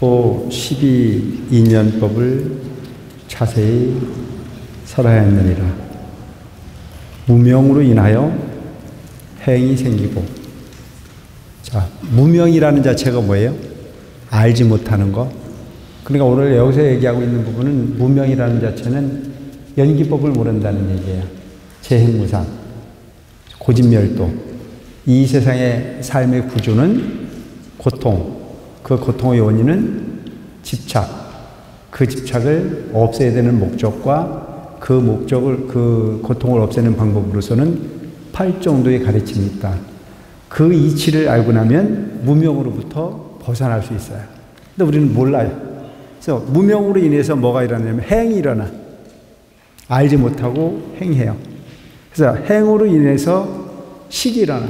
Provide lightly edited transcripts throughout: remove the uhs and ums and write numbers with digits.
또 12인연법을 자세히 살아야 하느니라. 무명으로 인하여 행이 생기고. 자, 무명이라는 자체가 뭐예요? 알지 못하는 거. 그러니까 오늘 여기서 얘기하고 있는 부분은 무명이라는 자체는 연기법을 모른다는 얘기예요. 재행무상, 고진멸도. 이 세상의 삶의 구조는 고통, 그 고통의 원인은 집착, 그 집착을 없애야 되는 목적과 그 목적을, 그 고통을 없애는 방법으로서는 8정도의 가르침이 있다. 그 이치를 알고 나면 무명으로부터 벗어날 수 있어요. 근데 우리는 몰라요. 그래서 무명으로 인해서 뭐가 일어나냐면 행이 일어나. 알지 못하고 행해요. 그래서 행으로 인해서 식이 일어나.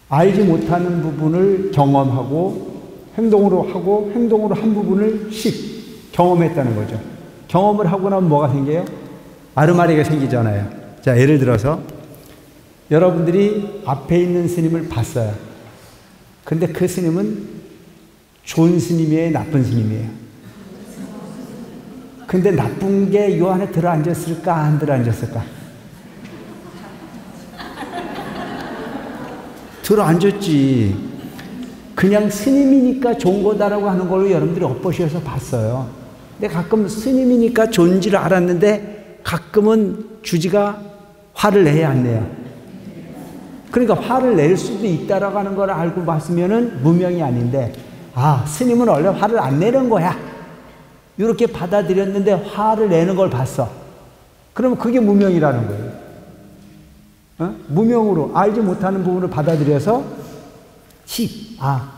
알지 못하는 부분을 경험하고 행동으로 하고 행동으로 한 부분을 경험했다는 거죠. 경험을 하고 나면 뭐가 생겨요? 아르마리가 생기잖아요. 자, 예를 들어서 여러분들이 앞에 있는 스님을 봤어요. 근데 그 스님은 좋은 스님이에요? 나쁜 스님이에요? 근데 나쁜 게 요 안에 들어앉았을까? 안 들어앉았을까? 들어앉았지. 그냥 스님이니까 좋은 거다라고 하는 걸로 여러분들이 엇보셔서 봤어요. 근데 가끔 스님이니까 좋은지를 알았는데 가끔은 주지가 화를 내야 안 내요. 그러니까 화를 낼 수도 있다라고 하는 걸 알고 봤으면은 무명이 아닌데, 아, 스님은 원래 화를 안 내는 거야. 이렇게 받아들였는데 화를 내는 걸 봤어. 그러면 그게 무명이라는 거예요. 무명으로 알지 못하는 부분을 받아들여서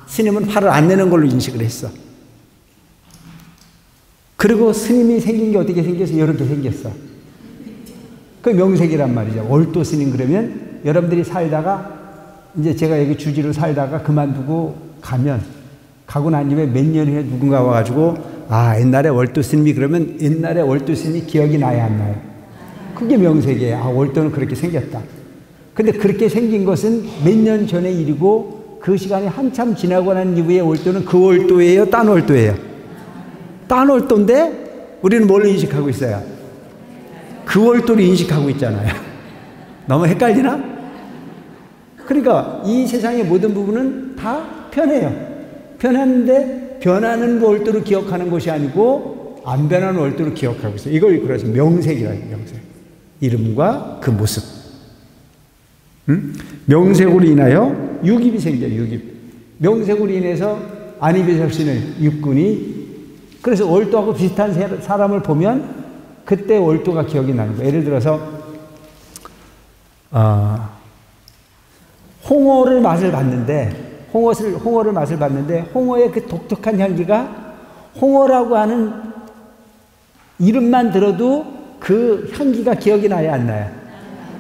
스님은 화를 안 내는 걸로 인식을 했어. 그리고 스님이 생긴 게 어떻게 생겼어? 이렇게 생겼어. 그 명색이란 말이죠. 월도 스님. 그러면 여러분들이 살다가 이제 제가 여기 주지로 살다가 그만두고 가고 난 뒤에 몇 년 후에 누군가 와가지고 옛날에 월도 스님이 그러면 옛날에 월도 스님이 기억이 나야 안 나요? 그게 명색이에요. 월도는 그렇게 생겼다. 근데 그렇게 생긴 것은 몇 년 전의 일이고 그 시간이 한참 지나고 난 이후에 월도는 그 월도예요? 딴 월도예요? 딴 월도인데 우리는 뭘로 인식하고 있어요? 그 월도를 인식하고 있잖아요. 너무 헷갈리나? 그러니까 이 세상의 모든 부분은 다 변해요. 변하는데 변하는 월도를 기억하는 것이 아니고 안 변하는 월도를 기억하고 있어요. 이걸 그래서 명색이라고 해요. 명색. 이름과 그 모습. 명색으로 인하여 육입이 생겨요. 육입. 명색으로 인해서 안이비설신을 육군이, 그래서 월도하고 비슷한 사람을 보면 그때 월도가 기억이 나는 거예요. 예를 들어서 홍어를 맛을 봤는데 홍어를 맛을 봤는데 홍어의 그 독특한 향기가 홍어라고 하는 이름만 들어도 그 향기가 기억이 나야 안 나요?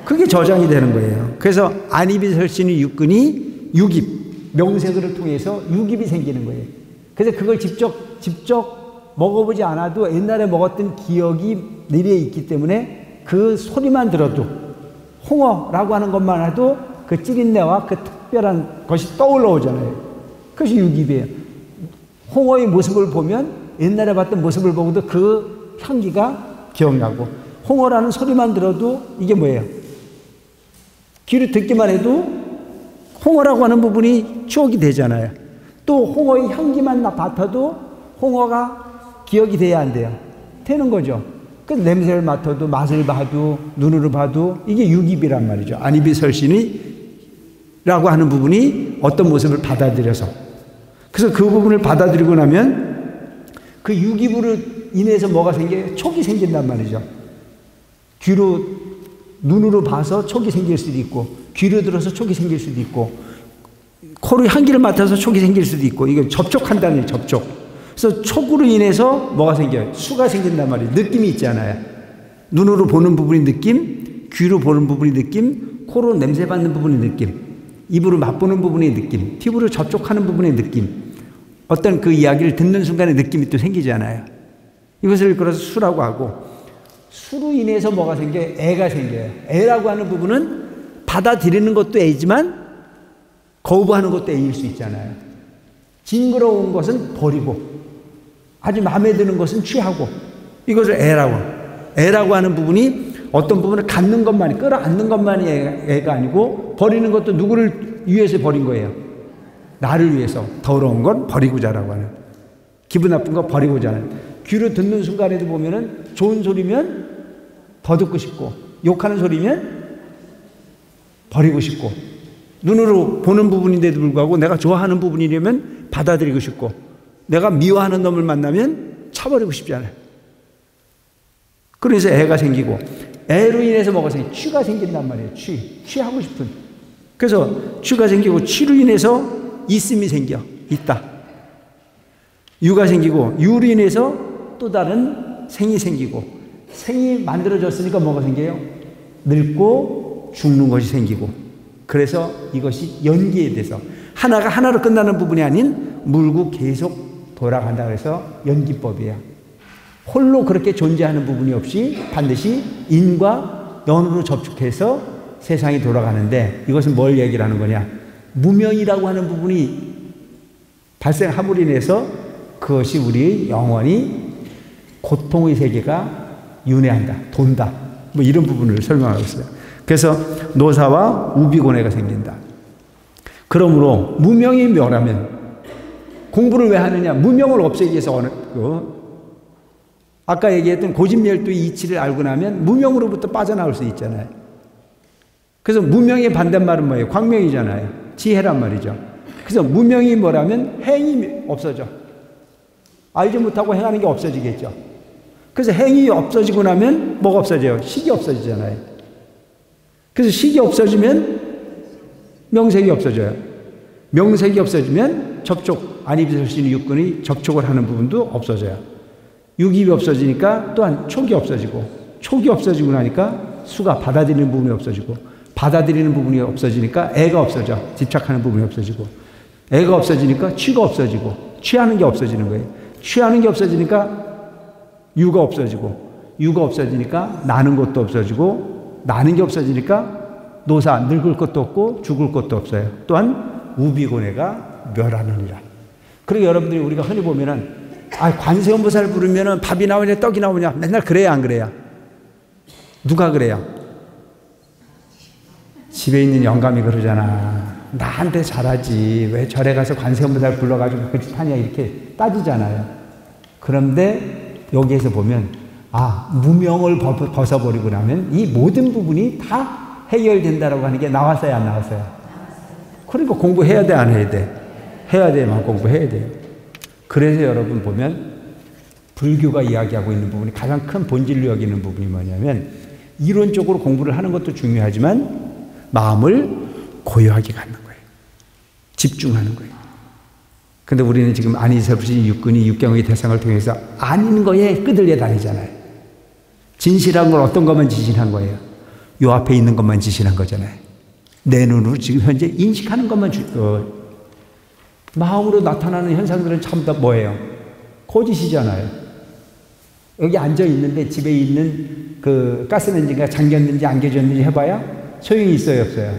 그게 저장이 되는 거예요. 그래서 안이비설신의 육근이 육입, 명색을 통해서 육입이 생기는 거예요. 그래서 그걸 직접 먹어보지 않아도 옛날에 먹었던 기억이 뇌리에 있기 때문에 그 소리만 들어도 홍어라고 하는 것만 해도 그 찌린내와 그 특별한 것이 떠올라오잖아요. 그것이 육입이에요. 홍어의 모습을 보면 옛날에 봤던 모습을 보고도 그 향기가 기억나고, 홍어라는 소리만 들어도 이게 뭐예요? 귀로 듣기만 해도 홍어라고 하는 부분이 추억이 되잖아요. 또 홍어의 향기만 맡아도 홍어가 기억이 돼야 안 돼요? 되는 거죠. 그 냄새를 맡아도, 맛을 봐도, 눈으로 봐도 이게 육입이란 말이죠. 안이비설신이라고 하는 부분이 어떤 모습을 받아들여서, 그래서 그 부분을 받아들이고 나면 그 육입으로 인해서 뭐가 생겨요? 촉이 생긴단 말이죠. 눈으로 봐서 촉이 생길 수도 있고, 귀로 들어서 촉이 생길 수도 있고, 코로 향기를 맡아서 촉이 생길 수도 있고, 이거 접촉한다는 거예요. 접촉. 그래서 촉으로 인해서 뭐가 생겨요? 수가 생긴단 말이에요. 느낌이 있잖아요. 눈으로 보는 부분이 느낌, 귀로 보는 부분이 느낌, 코로 냄새 맡는 부분이 느낌, 입으로 맛보는 부분의 느낌, 피부로 접촉하는 부분의 느낌, 어떤 그 이야기를 듣는 순간에 느낌이 또 생기잖아요. 이것을 일컬어서 수라고 하고, 수로 인해서 뭐가 생겨요? 애가 생겨요. 애라고 하는 부분은 받아들이는 것도 애지만 거부하는 것도 애일 수 있잖아요. 징그러운 것은 버리고 아주 마음에 드는 것은 취하고 이것을 애라고 하는 부분이 어떤 부분을 갖는 것만이 끌어안는 것만이 애가 아니고 버리는 것도 누구를 위해서 버린 거예요? 나를 위해서. 더러운 건 버리고자라고 하는, 기분 나쁜 거 버리고자 하는. 귀로 듣는 순간에도 보면은 좋은 소리면 더 듣고 싶고 욕하는 소리면 버리고 싶고 눈으로 보는 부분인데도 불구하고 내가 좋아하는 부분이라면 받아들이고 싶고 내가 미워하는 놈을 만나면 차버리고 싶지 않아요. 그래서 애가 생기고 애로 인해서 뭐가 생겨? 취가 생긴단 말이에요. 취하고 싶은. 그래서 취가 생기고 취로 인해서 있음이 생겨. 있다. 유가 생기고 유로 인해서 또 다른 생이 생기고 생이 만들어졌으니까 뭐가 생겨요? 늙고 죽는 것이 생기고 그래서 이것이 연기에 대해서 하나가 하나로 끝나는 부분이 아닌 물고 계속 돌아간다 그래서 연기법이에요. 홀로 그렇게 존재하는 부분이 없이 반드시 인과 연으로 접촉해서 세상이 돌아가는데 이것은 뭘 얘기를 하는 거냐? 무명이라고 하는 부분이 발생함으로 인해서 그것이 우리의 영원히 고통의 세계가 윤회한다, 돈다. 뭐 이런 부분을 설명하고 있어요. 그래서 노사와 우비고뇌가 생긴다. 그러므로 무명이 멸하면 공부를 왜 하느냐? 무명을 없애기 위해서 아까 얘기했던 고진멸도의 이치를 알고 나면 무명으로부터 빠져나올 수 있잖아요. 그래서 무명의 반대말은 뭐예요? 광명이잖아요. 지혜란 말이죠. 그래서 무명이 뭐라면 행이 없어져. 알지 못하고 행하는 게 없어지겠죠. 그래서 행이 없어지고 나면 뭐가 없어져요? 식이 없어지잖아요. 그래서 식이 없어지면 명색이 없어져요. 명색이 없어지면 접촉, 안입설신 육근의 접촉을 하는 부분도 없어져요. 육입이 없어지니까 또한 촉이 없어지고 촉이 없어지고 나니까 수가 받아들이는 부분이 없어지고 받아들이는 부분이 없어지니까 애가 없어져. 집착하는 부분이 없어지고 애가 없어지니까 취가 없어지고 취하는 게 없어지는 거예요. 취하는 게 없어지니까 유가 없어지고 유가 없어지니까 나는 것도 없어지고 나는 게 없어지니까 노사 늙을 것도 없고 죽을 것도 없어요. 또한 우비고뇌가 멸하느니라. 그리고 여러분들이 우리가 흔히 보면은 관세음보살 부르면은 밥이 나오냐 떡이 나오냐 맨날 그래야 안 그래야? 누가 그래요? 집에 있는 영감이 그러잖아. 나한테 잘하지 왜 절에 가서 관세음보살 불러가지고 그 짓 하냐 이렇게 따지잖아요. 그런데 여기에서 보면 무명을 벗어버리고 나면 이 모든 부분이 다 해결된다라고 하는 게 나왔어요, 안 나왔어요? 그러니까 공부해야 돼, 안 해야 돼? 해야 돼만 공부해야 돼요. 그래서 여러분 보면 불교가 이야기하고 있는 부분이 가장 큰 본질로 여기는 부분이 뭐냐면 이론적으로 공부를 하는 것도 중요하지만 마음을 고요하게 갖는 거예요. 집중하는 거예요. 근데 우리는 지금 안이설신 육근이 육경의 대상을 통해서 아닌 거에 끄들려 다니잖아요. 진실한 건 어떤 것만 진실한 거예요? 요 앞에 있는 것만 진실한 거잖아요. 내 눈으로 지금 현재 인식하는 것만 마음으로 나타나는 현상들은 참 다 뭐예요? 거짓이잖아요. 여기 앉아 있는데 집에 있는 그 가스레인지가 잠겼는지 안 겨졌는지 해봐야 소용이 있어요, 없어요?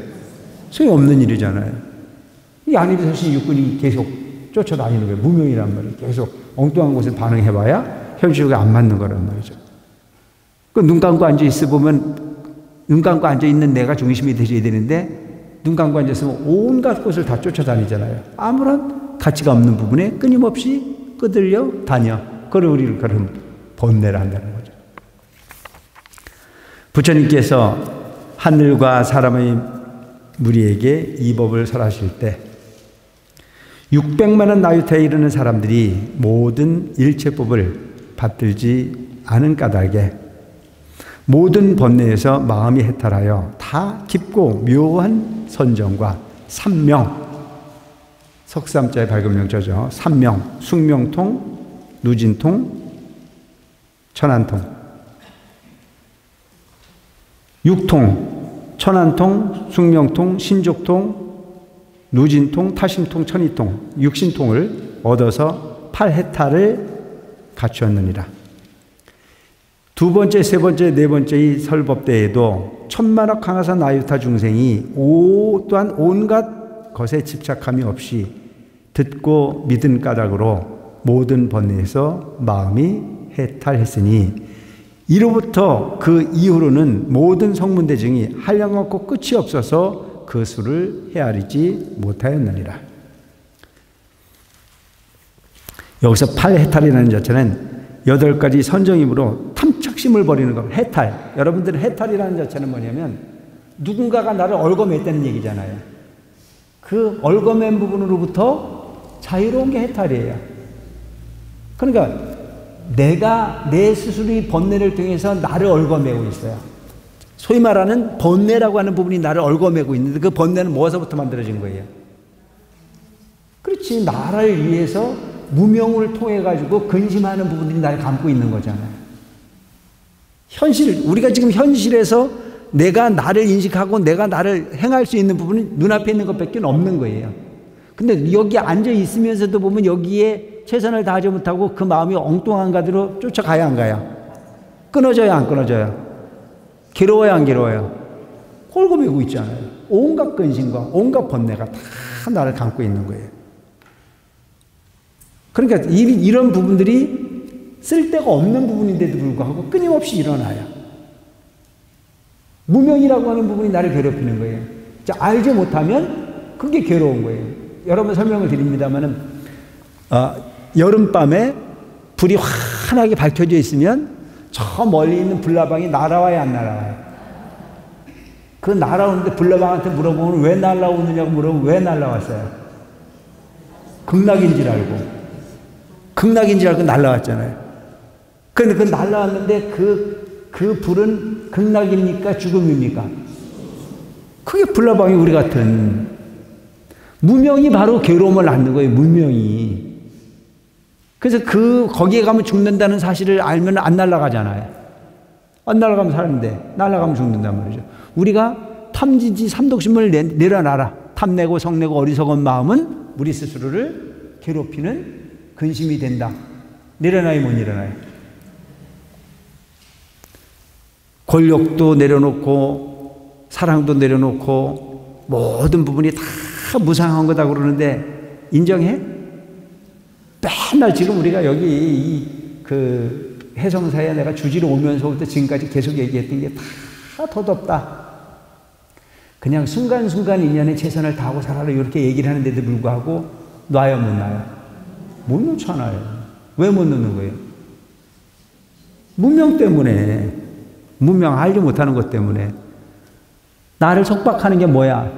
소용없는 일이잖아요. 이 안이설신 육근이 계속 쫓아다니는 거예요. 무명이란 말이에요. 계속 엉뚱한 곳에 반응해봐야 현실과 안 맞는 거란 말이죠. 그 눈 감고 앉아 있어 보면 눈 감고 앉아 있는 내가 중심이 되셔야 되는데 눈 감고 앉아 있으면 온갖 곳을 다 쫓아다니잖아요. 아무런 가치가 없는 부분에 끊임없이 끄들려 다녀. 그걸 우리를 그런 번뇌를 한다는 거죠. 부처님께서 하늘과 사람의 무리에게 이 법을 설하실 때 600만 원 나유타에 이르는 사람들이 모든 일체법을 받들지 않은 까닭에 모든 번뇌에서 마음이 해탈하여 다 깊고 묘한 선정과 삼명, 석삼자의 발급명자죠. 삼명, 숙명통, 누진통, 천안통, 육통, 천안통, 숙명통, 신족통, 누진통, 타심통, 천이통, 육신통을 얻어서 8해탈을 갖추었느니라. 두 번째, 세 번째, 네 번째의 설법대에도 천만억 강하사 나유타 중생이 또한 온갖 것에 집착함이 없이 듣고 믿은 까닭으로 모든 번뇌에서 마음이 해탈했으니 이로부터 그 이후로는 모든 성문대증이 한량없고 끝이 없어서 그 수를 헤아리지 못하였느니라. 여기서 팔해탈이라는 자체는 8가지 선정임으로 탐착심을 버리는 것. 해탈. 여러분들은 해탈이라는 자체는 뭐냐면 누군가가 나를 얽어맸다는 얘기잖아요. 그 얽어맨 부분으로부터 자유로운 게 해탈이에요. 그러니까 내가 내 스스로의 번뇌를 통해서 나를 얽어매고 있어요. 소위 말하는 번뇌라고 하는 부분이 나를 얽어매고 있는데 그 번뇌는 무엇서부터 만들어진 거예요? 그렇지. 나를 위해서 무명을 통해 가지고 근심하는 부분들이 나를 감고 있는 거잖아요. 현실, 우리가 지금 현실에서 내가 나를 인식하고 내가 나를 행할 수 있는 부분은 눈앞에 있는 것밖에 없는 거예요. 근데 여기 앉아 있으면서도 보면 여기에 최선을 다하지 못하고 그 마음이 엉뚱한 가대로 쫓아가야 안 가요? 끊어져야 안 끊어져요? 괴로워야 안 괴로워요? 꼴고매고 있잖아요. 온갖 근심과 온갖 번뇌가 다 나를 감고 있는 거예요. 그러니까 이런 부분들이 쓸데가 없는 부분인데도 불구하고 끊임없이 일어나요. 무명이라고 하는 부분이 나를 괴롭히는 거예요. 자, 알지 못하면 그게 괴로운 거예요. 여러분 설명을 드립니다만은 여름밤에 불이 환하게 밝혀져 있으면 저 멀리 있는 불나방이 날아와야 안 날아와요? 그 날아오는데 불나방한테 물어보면 왜 날아오느냐고 물어보면 왜 날아왔어요? 극락인 줄 알고. 극락인 줄 알고 날아왔잖아요. 그런데 그 날아왔는데 그 불은 극락입니까? 죽음입니까? 그게 불나방이 우리 같은. 무명이 바로 괴로움을 낳는 거예요. 무명이. 그래서 거기에 가면 죽는다는 사실을 알면 안 날아가잖아요. 안 날아가면 사는데 날아가면 죽는단 말이죠. 우리가 탐진치 삼독심을 내려놔라. 탐내고 성내고 어리석은 마음은 우리 스스로를 괴롭히는 근심이 된다. 내려놔요, 못 내려놔요? 권력도 내려놓고 사랑도 내려놓고 모든 부분이 다 무상한 거다 그러는데 인정해? 맨날 지금 우리가 여기 그 해성사에 내가 주지로 오면서부터 지금까지 계속 얘기했던 게 다 덧없다. 그냥 순간순간 인연에 최선을 다하고 살아라 이렇게 얘기를 하는데도 불구하고 놔요, 못 놔요? 못 놓잖아요. 왜 못 놓는 거예요? 무명 때문에. 무명, 알지 못하는 것 때문에. 나를 속박하는 게 뭐야?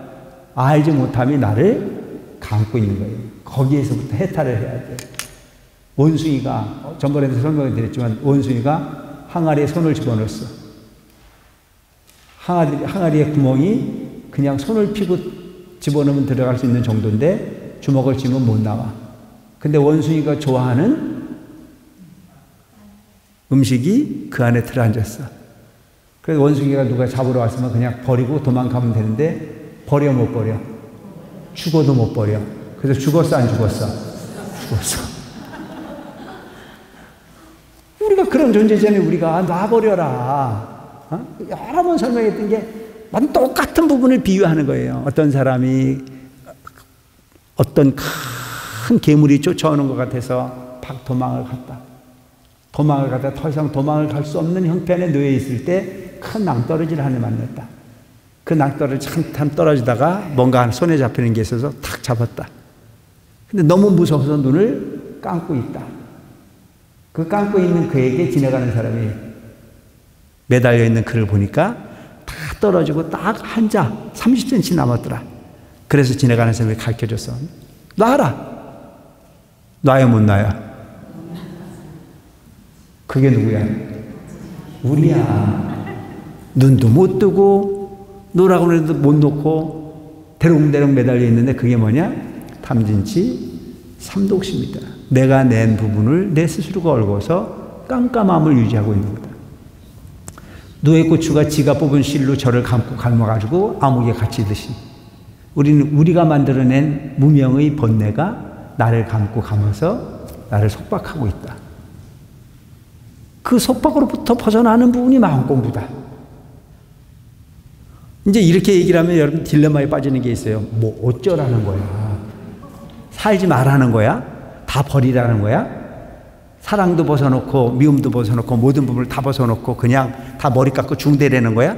알지 못함이 나를 감고 있는 거예요. 거기에서부터 해탈을 해야 돼요. 원숭이가, 전번에도 설명을 드렸지만 원숭이가 항아리에 손을 집어넣었어. 항아리의 구멍이 그냥 손을 피고 집어넣으면 들어갈 수 있는 정도인데 주먹을 쥐면 못 나와. 근데 원숭이가 좋아하는 음식이 그 안에 들어앉았어. 그래서 원숭이가 누가 잡으러 왔으면 그냥 버리고 도망가면 되는데 버려 못 버려? 죽어도 못 버려. 그래서 죽었어 안 죽었어? 죽었어. 우리가 그런 존재잖아요. 우리가 놔버려라. 여러 번 설명했던 게 똑같은 부분을 비유하는 거예요. 어떤 사람이 어떤 큰 괴물이 쫓아오는 것 같아서 도망을 갔다 더 이상 도망을 갈 수 없는 형편에 놓여 있을 때 큰 낭떠러지를 하나 만났다. 그 낭떠러지 한참 떨어지다가 뭔가 손에 잡히는 게 있어서 탁 잡았다. 근데 너무 무서워서 눈을 감고 있다. 그 감고 있는 그에게 지나가는 사람이 매달려 있는 그를 보니까 다 떨어지고 딱 한자 30cm 남았더라. 그래서 지나가는 사람이 가르쳐줬어. 놔라. 놔요, 못 놔요? 그게 누구야? 우리야. 눈도 못 뜨고 놓으라고 해도 못 놓고 대롱대롱 매달려 있는데 그게 뭐냐? 탐진치 삼독심이다. 내가 낸 부분을 내 스스로가 얽어서 깜깜함을 유지하고 있는 거다. 누에 고추가 지가 뽑은 실로 저를 감고 감아가지고 암흑에 갇히듯이 우리는 우리가 만들어낸 무명의 번뇌가 나를 감고 감아서 나를 속박하고 있다. 그 속박으로부터 벗어나는 부분이 마음공부다. 이제 이렇게 얘기를 하면 여러분 딜레마에 빠지는 게 있어요. 뭐 어쩌라는 거야. 살지 말라는 거야? 다 버리라는 거야? 사랑도 벗어놓고 미움도 벗어놓고 모든 부분을 다 벗어놓고 그냥 다 머리 깎고 중대라는 거야?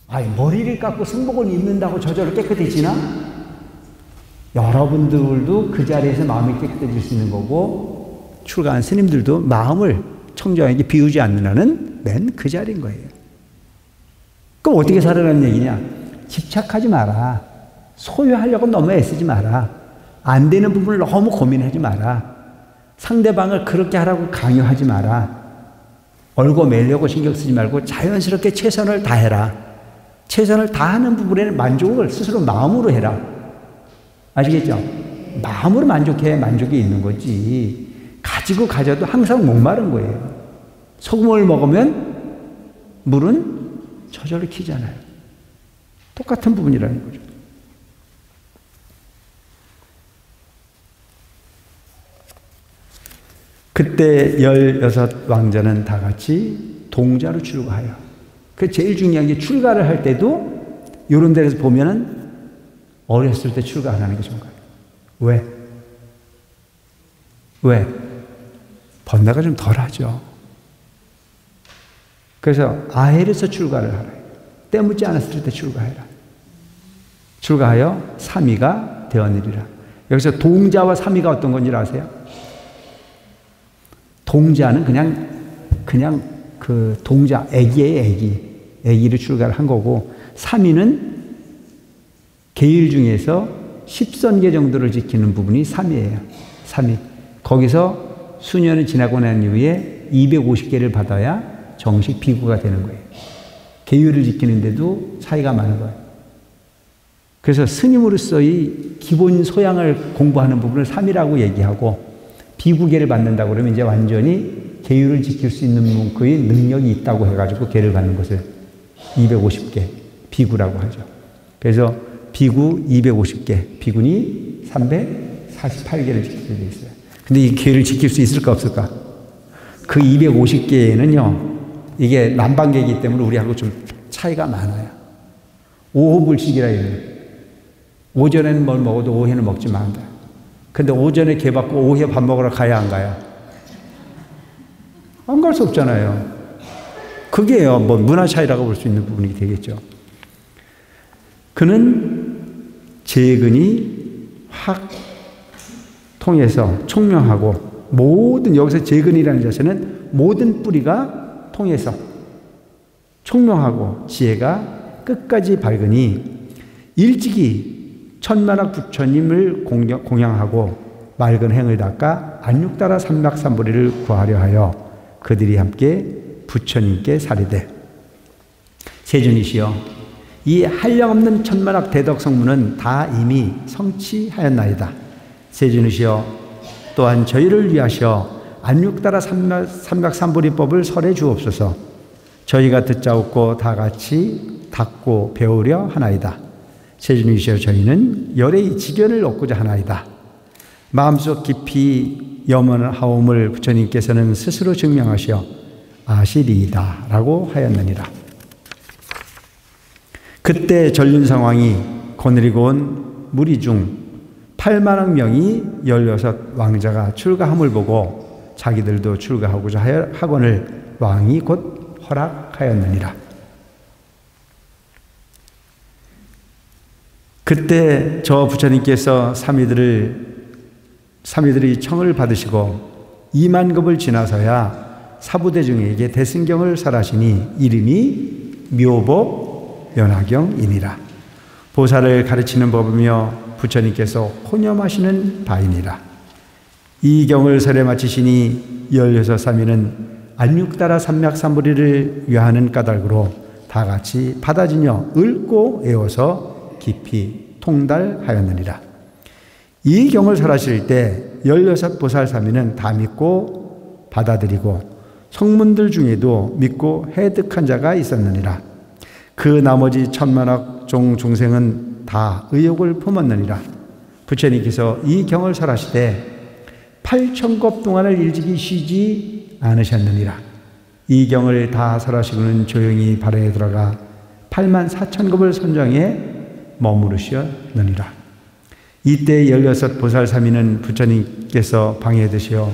아니, 머리를 깎고 승복을 입는다고 저절로 깨끗해지나? 여러분들도 그 자리에서 마음이 깨끗해질 수 있는 거고, 출가한 스님들도 마음을 청정하게 비우지 않는 한은 맨 그 자리인 거예요. 그럼 어떻게 살아가는 얘기냐? 집착하지 마라. 소유하려고 너무 애쓰지 마라. 안 되는 부분을 너무 고민하지 마라. 상대방을 그렇게 하라고 강요하지 마라. 얼고 매려고 신경 쓰지 말고 자연스럽게 최선을 다해라. 최선을 다하는 부분에는 만족을 스스로 마음으로 해라. 아시겠죠? 마음으로 만족해야 만족이 있는 거지. 가지고 가져도 항상 목마른 거예요. 소금을 먹으면 물은 저절로 키잖아요. 똑같은 부분이라는 거죠. 그때 16 왕자는 다 같이 동자로 출가하여. 그 제일 중요한 게 출가를 할 때도 이런 데서 보면은 어렸을 때 출가 안 하는 게 좋은 거예요. 왜? 왜? 번뇌가 좀 덜하죠. 그래서 아헬에서 출가를 하라. 때 묻지 않았을 때 출가해라. 출가하여 삼위가 되었느니라. 여기서 동자와 삼위가 어떤 건지 아세요? 동자는 그냥 그 동자, 애기예요, 애기를 출가를 한 거고, 삼위는 계율 중에서 10선계 정도를 지키는 부분이 삼위예요. 삼위. 거기서 수년이 지나고 난 이후에 250개를 받아야 정식 비구가 되는 거예요. 계율을 지키는데도 차이가 많은 거예요. 그래서 스님으로서의 기본 소양을 공부하는 부분을 삼위라고 얘기하고, 비구계를 받는다고 그러면 이제 완전히 계율을 지킬 수 있는 만큼의 능력이 있다고 해가지고 계를 받는 것을 250개 비구라고 하죠. 그래서 비구 250개, 비구니 348개를 지키게 되어 있어요. 근데 이 계를 지킬 수 있을까 없을까? 그 250개는요, 이게 남방계이기 때문에 우리하고 좀 차이가 많아요. 오호불식이라 해요. 오전에는 뭘 먹어도 오후에는 먹지 말자. 근데 오전에 개 받고 오후에 밥 먹으러 가야 안 가요? 안 갈 수 없잖아요. 그게요, 뭐 문화 차이라고 볼 수 있는 부분이 되겠죠. 그는 재근이 확 통해서 총명하고, 모든, 여기서 재근이라는 자체는 모든 뿌리가 통해서 총명하고 지혜가 끝까지 밝으니 일찍이 천만학 부처님을 공양하고 맑은 행을 닦아 안육따라 삼박삼보리를 구하려 하여 그들이 함께 부처님께 사리되, 세존이시여, 이 한량없는 천만학 대덕성문은 다 이미 성취하였나이다. 세존이시여, 또한 저희를 위하셔 안육따라 삼박삼보리법을 설해 주옵소서. 저희가 듣자옵고 다 같이 닦고 배우려 하나이다. 세존이시여, 저희는 열의 지견을 얻고자 하나이다. 마음속 깊이 염원하옴을 부처님께서는 스스로 증명하시어 아시리이다 라고 하였느니라. 그때 전륜성왕이 거느리고 온 무리 중 8만억 명이 16 왕자가 출가함을 보고 자기들도 출가하고자 하거늘 왕이 곧 허락하였느니라. 그때 저 부처님께서 삼위들이 청을 받으시고 2만 급을 지나서야 사부대중에게 대승경을 설하시니 이름이 묘법 연화경이니라. 보살을 가르치는 법이며 부처님께서 혼념하시는 바이니라. 이 경을 설해 마치시니 16삼위는 안육따라 삼맥삼보리를 위하는 까닭으로 다 같이 받아지며 읊고 애워서 깊이 통달하였느니라. 이 경을 설하실 때 16보살삼위는 다 믿고 받아들이고 성문들 중에도 믿고 해득한 자가 있었느니라. 그 나머지 천만억 중생은 다 의욕을 품었느니라. 부처님께서 이 경을 설하시되 8,000겁 동안을 일찍이 쉬지 않으셨느니라. 이 경을 다 설하시고는 조용히 발에 들어가 84,000겁을 선정해 머무르셨느니라. 이때 16보살사미는 부처님께서 방해 드시어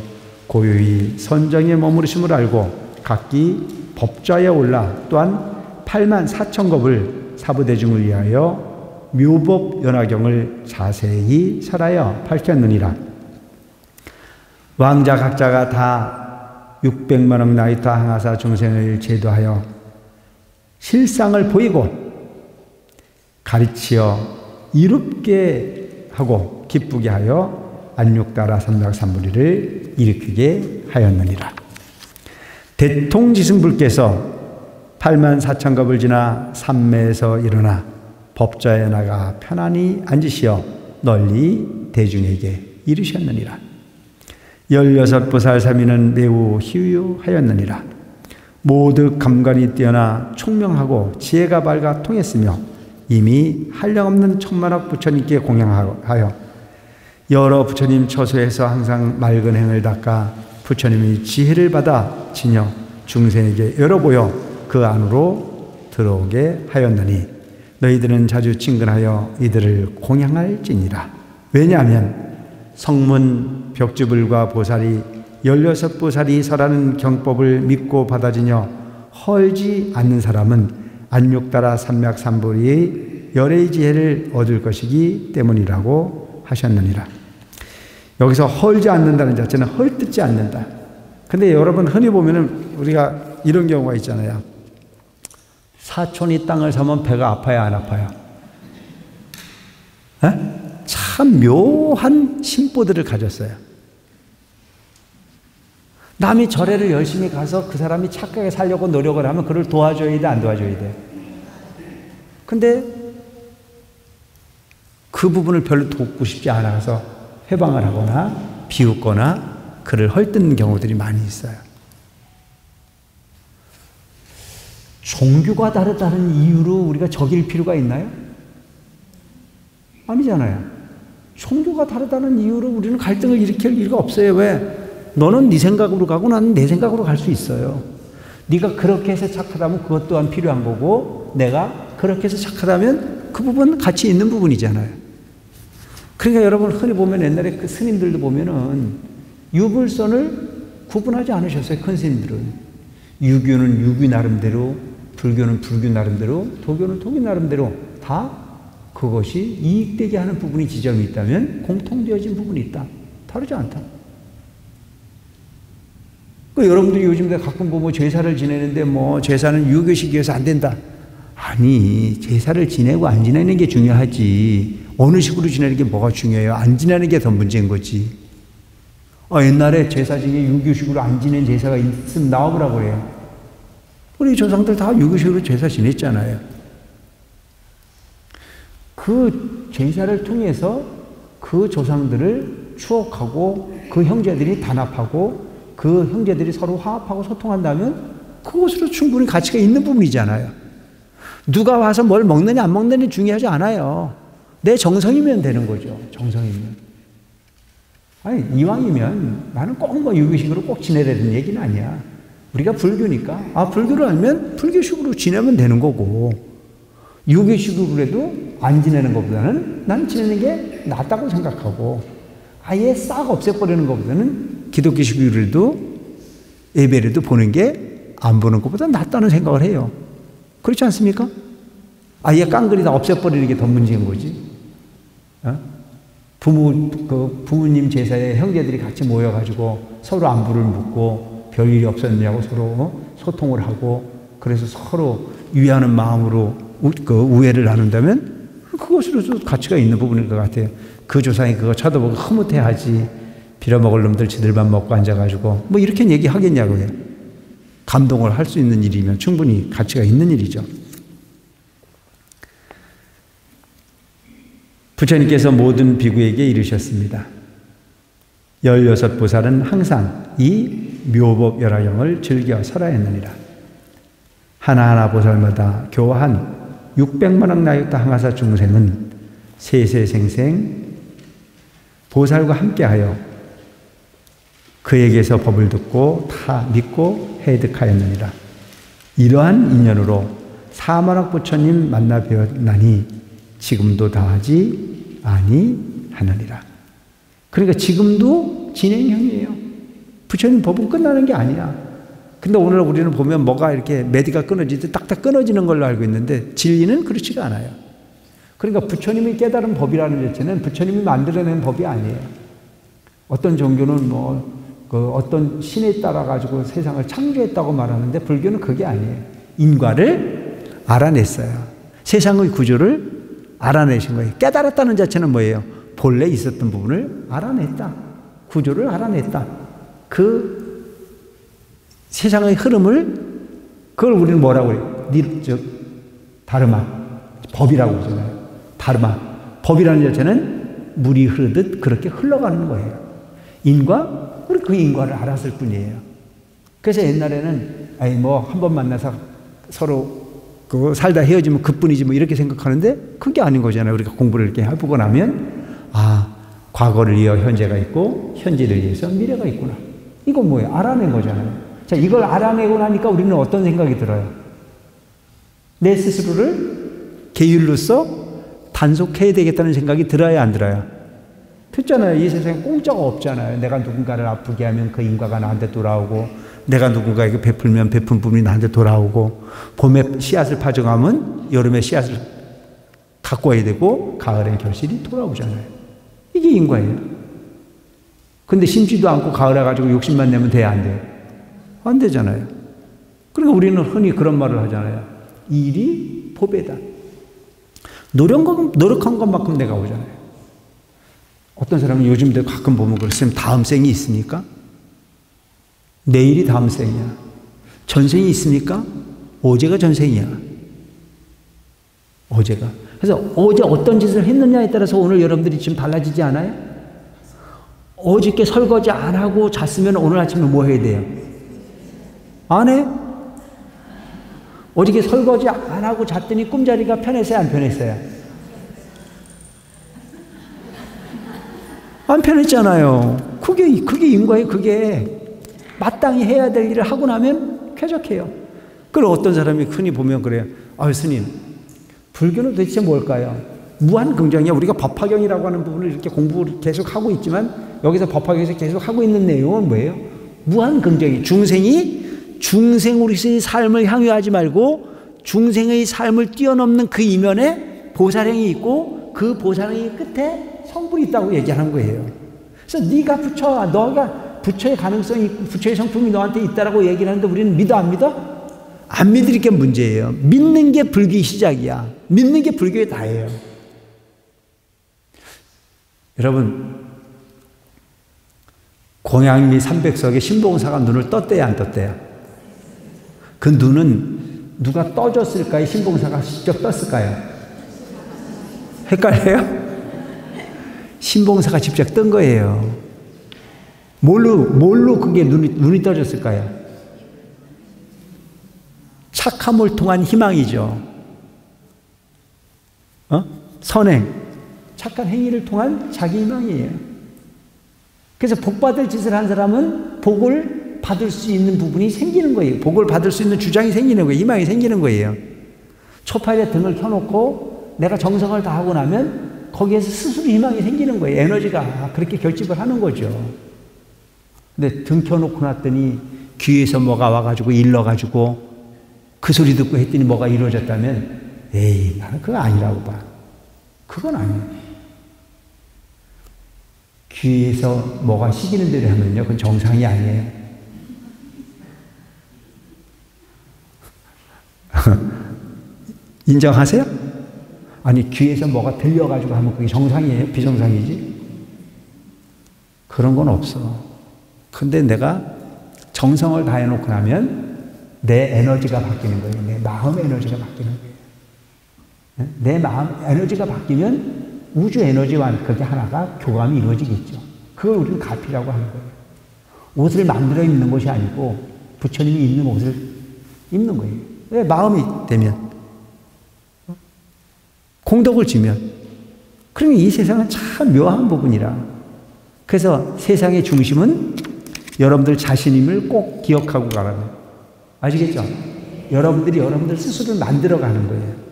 고요히 선정에 머무르심을 알고 각기 법좌에 올라 또한 84,000겁을 사부대중을 위하여 묘법연화경을 자세히 설하여 밝혔느니라. 왕자 각자가 다 600만억 나이터 항아사 중생을 제도하여 실상을 보이고 가르치어 이롭게 하고 기쁘게 하여 안육다라 삼백삼부리를 일으키게 하였느니라. 대통지승불께서 84,000겁을 지나 삼매에서 일어나 법좌에 나가 편안히 앉으시어 널리 대중에게 이르셨느니라. 16보살사미는 매우 희유하였느니라. 모두 감관이 뛰어나 총명하고 지혜가 밝아 통했으며 이미 한량없는 천만억 부처님께 공양하여 여러 부처님 처소에서 항상 맑은 행을 닦아 부처님의 지혜를 받아 지녀 중생에게 열어보여 그 안으로 들어오게 하였느니 너희들은 자주 친근하여 이들을 공양할지니라. 왜냐하면 성문 벽주불과 보살이 16보살이 설하는 경법을 믿고 받아지며 헐지 않는 사람은 안육다라 삼맥삼보리의 열의 지혜를 얻을 것이기 때문이라고 하셨느니라. 여기서 헐지 않는다는 자체는 헐뜯지 않는다. 근데 여러분 흔히 보면은 우리가 이런 경우가 있잖아요. 사촌이 땅을 사면 배가 아파요, 안 아파요? 에? 참 묘한 심보들을 가졌어요. 남이 절에를 열심히 가서 그 사람이 착하게 살려고 노력을 하면 그를 도와줘야 돼, 안 도와줘야 돼? 근데 그 부분을 별로 돕고 싶지 않아서 회방을 하거나 비웃거나 그를 헐뜯는 경우들이 많이 있어요. 종교가 다르다는 이유로 우리가 적일 필요가 있나요? 아니잖아요. 종교가 다르다는 이유로 우리는 갈등을 일으킬 이유가 없어요. 왜? 너는 네 생각으로 가고 나는 내 생각으로 갈 수 있어요. 네가 그렇게 해서 착하다면 그것 또한 필요한 거고 내가 그렇게 해서 착하다면 그 부분은 같이 있는 부분이잖아요. 그러니까 여러분 흔히 보면 옛날에 그 스님들도 보면은 유불선을 구분하지 않으셨어요. 큰 스님들은. 유교는 유교 나름대로, 불교는 불교 나름대로, 도교는 도교 나름대로 다 그것이 이익되게 하는 부분이 지점이 있다면 공통되어진 부분이 있다. 다르지 않다. 그 여러분들이 요즘 가끔 보면 제사를 지내는데 뭐 제사는 유교식이어서 안 된다. 아니, 제사를 지내고 안 지내는 게 중요하지. 어느 식으로 지내는 게 뭐가 중요해요? 안 지내는 게 더 문제인 거지. 옛날에 제사 중에 유교식으로 안 지낸 제사가 있으면 나와보라고 그래요. 우리 조상들 다 유교식으로 제사 지냈잖아요. 그 제사를 통해서 그 조상들을 추억하고 그 형제들이 단합하고 그 형제들이 서로 화합하고 소통한다면 그것으로 충분히 가치가 있는 부분이잖아요. 누가 와서 뭘 먹느냐 안 먹느냐 중요하지 않아요. 내 정성이면 되는 거죠. 정성이면. 아니, 이왕이면 나는 꼭 뭐 유교식으로 꼭 지내라는 얘기는 아니야. 우리가 불교니까 불교를 알면 불교식으로 지내면 되는 거고 유교식으로 해도 안 지내는 것보다는 난 지내는 게 낫다고 생각하고 아예 싹 없애버리는 것보다는 기독교식으로도 예배라도 보는 게 안 보는 것보다 낫다는 생각을 해요. 그렇지 않습니까? 아예 깡그리 다 없애버리는 게 더 문제인 거지. 부모님 제사에 형제들이 같이 모여가지고 서로 안부를 묻고 별일이 없었냐고 서로 소통을 하고 그래서 서로 위하는 마음으로 우애를 나눈다면 그것으로도 가치가 있는 부분인 것 같아요. 그 조상이 그거 쳐다보고 흐뭇해하지. 빌어먹을 놈들 지들만 먹고 앉아가지고 뭐 이렇게 얘기하겠냐고요. 감동을 할 수 있는 일이면 충분히 가치가 있는 일이죠. 부처님께서 모든 비구에게 이르셨습니다. 16보살은 항상 이 묘법열화경을 즐겨 설하였느니라. 하나하나 보살마다 교한 600만억 나이다 항아사 중생은 세세생생 보살과 함께하여 그에게서 법을 듣고 다 믿고 해득하였느니라. 이러한 인연으로 4만억 부처님 만나 뵈었나니 지금도 다하지 아니하느니라. 진행하느니라. 그러니까 지금도 진행형이에요. 부처님 법은 끝나는 게 아니야. 근데 오늘 우리는 보면 뭐가 이렇게 매디가 끊어지듯 딱딱 끊어지는 걸로 알고 있는데 진리는 그렇지가 않아요. 그러니까 부처님이 깨달은 법이라는 자체는 부처님이 만들어낸 법이 아니에요. 어떤 종교는 어떤 신에 따라 가지고 세상을 창조했다고 말하는데 불교는 그게 아니에요. 인과를 알아냈어요. 세상의 구조를 알아내신 거예요. 깨달았다는 자체는 뭐예요? 본래 있었던 부분을 알아냈다. 구조를 알아냈다. 그 세상의 흐름을, 그걸 우리는 뭐라고 해요? 다르마. 법이라고 그러잖아요. 다르마. 법이라는 자체는 물이 흐르듯 그렇게 흘러가는 거예요. 인과? 그 인과를 알았을 뿐이에요. 그래서 옛날에는, 한 번 만나서 서로 살다 헤어지면 그뿐이지 이렇게 생각하는데 그게 아닌 거잖아요. 우리가 공부를 이렇게 해보고 나면, 과거를 이어 현재가 있고, 현재를 위해서 미래가 있구나. 이건 뭐예요? 알아낸 거잖아요. 자, 이걸 알아내고 나니까 우리는 어떤 생각이 들어요? 내 스스로를 계율로서 단속해야 되겠다는 생각이 들어야 안 들어요? 듣잖아요. 이 세상에 공짜가 없잖아요. 내가 누군가를 아프게 하면 그 인과가 나한테 돌아오고, 내가 누군가에게 베풀면 베푼 부분이 나한테 돌아오고, 봄에 씨앗을 파종하면 여름에 씨앗을 갖고 와야 되고, 가을엔 결실이 돌아오잖아요. 이게 인과예요. 근데 심지도 않고 가을에 가지고 욕심만 내면 돼야 안 돼요? 안 되잖아요. 그러니까 우리는 흔히 그런 말을 하잖아요. 일이 법이다. 노력한 것만큼 내가 오잖아요. 어떤 사람은 요즘도 가끔 보면 그랬어요. 다음 생이 있습니까? 내일이 다음 생이야. 전생이 있습니까? 어제가 전생이야. 어제가. 그래서 어제 어떤 짓을 했느냐에 따라서 오늘 여러분들이 지금 달라지지 않아요? 어저께 설거지 안 하고 잤으면 오늘 아침에 뭐 해야 돼요? 안 해요? 어저께 설거지 안 하고 잤더니 꿈자리가 편했어요? 안 편했어요? 안 편했잖아요. 그게 인과예요. 그게 마땅히 해야 될 일을 하고 나면 쾌적해요. 그리고 어떤 사람이 흔히 보면 그래요. 스님, 불교는 도대체 뭘까요? 무한긍정이야. 우리가 법화경이라고 하는 부분을 이렇게 공부를 계속 하고 있지만 여기서 법화경에서 계속 하고 있는 내용은 뭐예요? 무한긍정이, 중생으로서의 삶을 향유하지 말고 중생의 삶을 뛰어넘는 그 이면에 보살행이 있고 그 보살행의 끝에 성불이 있다고 얘기하는 거예요. 그래서 네가 너가 부처의 가능성이 있고 부처의 성품이 너한테 있다라고 얘기를 하는데 우리는 믿어 안 믿어? 안 믿을 게 문제예요. 믿는 게 불교의 시작이야. 믿는 게 불교의 다예요. 여러분, 공양미 300석에 신봉사가 눈을 떴대요, 안 떴대요? 그 눈은 누가 떠줬을까요? 신봉사가 직접 떴을까요? 헷갈려요? 신봉사가 직접 뜬 거예요. 뭘로 그게 눈이 떠졌을까요? 착함을 통한 희망이죠. 선행. 착한 행위를 통한 자기 희망이에요. 그래서 복 받을 짓을 한 사람은 복을 받을 수 있는 부분이 생기는 거예요. 복을 받을 수 있는 주장이 생기는 거예요. 희망이 생기는 거예요. 초파에 등을 켜놓고 내가 정성을 다하고 나면 거기에서 스스로 희망이 생기는 거예요. 에너지가 그렇게 결집을 하는 거죠. 근데 등 켜놓고 났더니 귀에서 뭐가 와가지고 일러가지고 그 소리 듣고 했더니 뭐가 이루어졌다면 에이, 나는 그거 아니라고 봐. 그건 아니에요. 귀에서 뭐가 시키는 대로 하면요, 그건 정상이 아니에요. 인정하세요? 아니, 귀에서 뭐가 들려가지고 하면 그게 정상이에요? 비정상이지? 그런 건 없어. 근데 내가 정성을 다해놓고 나면 내 에너지가 바뀌는 거예요. 내 마음 에너지가 바뀌는 거예요. 내 마음 에너지가 바뀌면 우주 에너지와 그게 하나가 교감이 이루어지겠죠. 그걸 우리는 가피라고 하는 거예요. 옷을 만들어 입는 것이 아니고 부처님이 입는 옷을 입는 거예요. 왜? 마음이 되면. 공덕을 지면. 그러면 이 세상은 참 묘한 부분이라. 그래서 세상의 중심은 여러분들 자신임을 꼭 기억하고 가라는 거예요. 아시겠죠? 여러분들이 여러분들 스스로를 만들어 가는 거예요.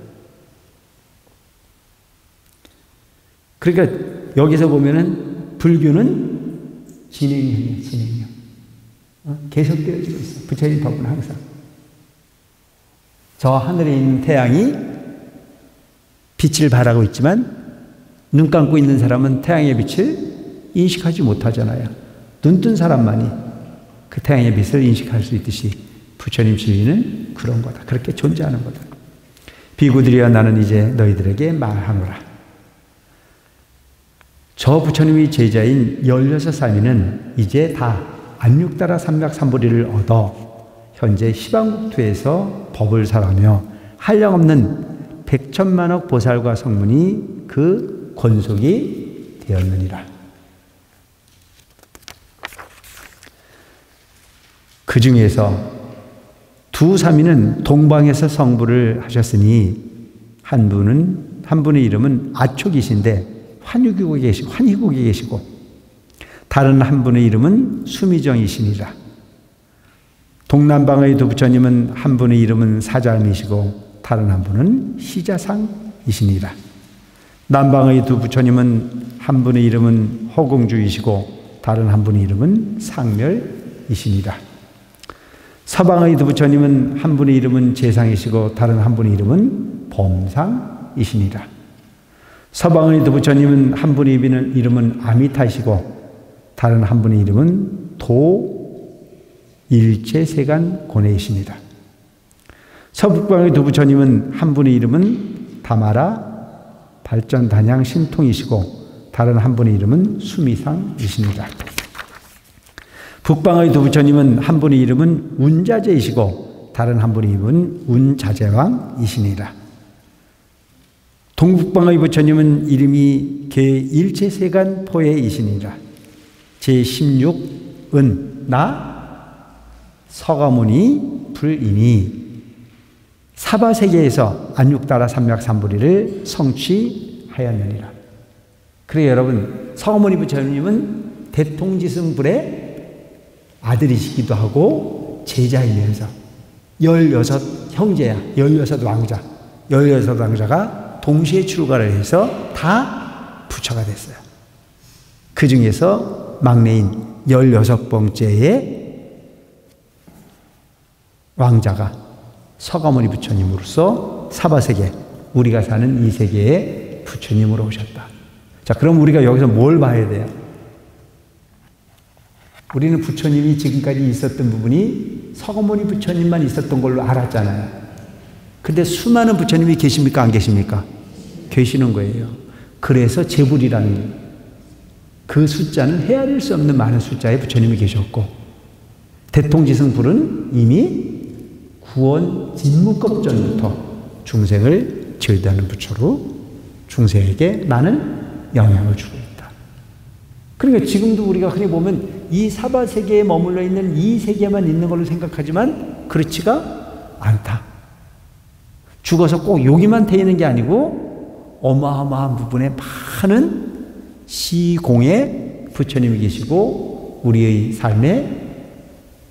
그러니까 여기서 보면은 불교는 진행형이에요. 진행형. 계속되어지고 있어. 부처님 법은 항상. 저 하늘에 있는 태양이 빛을 발하고 있지만 눈 감고 있는 사람은 태양의 빛을 인식하지 못하잖아요. 눈 뜬 사람만이 그 태양의 빛을 인식할 수 있듯이 부처님 진리는 그런 거다. 그렇게 존재하는 거다. 비구들이여 나는 이제 너희들에게 말하노라. 저 부처님의 제자인 16사미는 이제 다 안육다라 삼맥삼보리를 얻어 현재 시방국토에서 법을 설하며 한량없는 백천만억 보살과 성문이 그 권속이 되었느니라. 그 중에서 두 사미는 동방에서 성불을 하셨으니 한 분의 이름은 아촉이신데 환희국에 계시고 다른 한 분의 이름은 수미정이시니라. 동남방의 두 부처님은 한 분의 이름은 사잘미시고 다른 한 분은 시자상이시니라. 남방의 두 부처님은 한 분의 이름은 허공주이시고 다른 한 분의 이름은 상멸이시니라. 서방의 두 부처님은 한 분의 이름은 재상이시고 다른 한 분의 이름은 범상이시니라. 서방의 두 부처님은 한 분의 이름은 아미타시고 다른 한 분의 이름은 도일체세간 고네이시니라. 서북방의 두 부처님은 한 분의 이름은 다마라 발전단양 신통이시고 다른 한 분의 이름은 수미상이시니라. 북방의 두 부처님은 한 분의 이름은 운자제이시고 다른 한 분의 이름은 운자제왕이시니라. 동북방의 부처님은 이름이 개일체세간 포해이시니라. 제16은 나 서가모니 불이니 사바세계에서 안육다라 삼맥삼보리를 성취하였느니라. 그래 여러분, 서가모니 부처님은 대통지승불의 아들이시기도 하고 제자이면서 16형제야. 16왕자. 16왕자가 동시에 출가를 해서 다 부처가 됐어요. 그 중에서 막내인 16번째의 왕자가 서가모니 부처님으로서 사바세계, 우리가 사는 이 세계의 부처님으로 오셨다. 자, 그럼 우리가 여기서 뭘 봐야 돼요? 우리는 부처님이 지금까지 있었던 부분이 서가모니 부처님만 있었던 걸로 알았잖아요. 근데 수많은 부처님이 계십니까? 안 계십니까? 계시는 거예요. 그래서 제불이라는 그 숫자는 헤아릴 수 없는 많은 숫자의 부처님이 계셨고, 대통지승불은 이미 구원 진무법 전부터 중생을 제도하는 부처로 중생에게 많은 영향을 주고 있다. 그러니까 지금도 우리가 흔히 보면 이 사바세계에 머물러 있는 이 세계만 있는 걸로 생각하지만 그렇지가 않다. 죽어서 꼭 여기만 돼 있는 게 아니고 어마어마한 부분에 많은 시공에 부처님이 계시고 우리의 삶의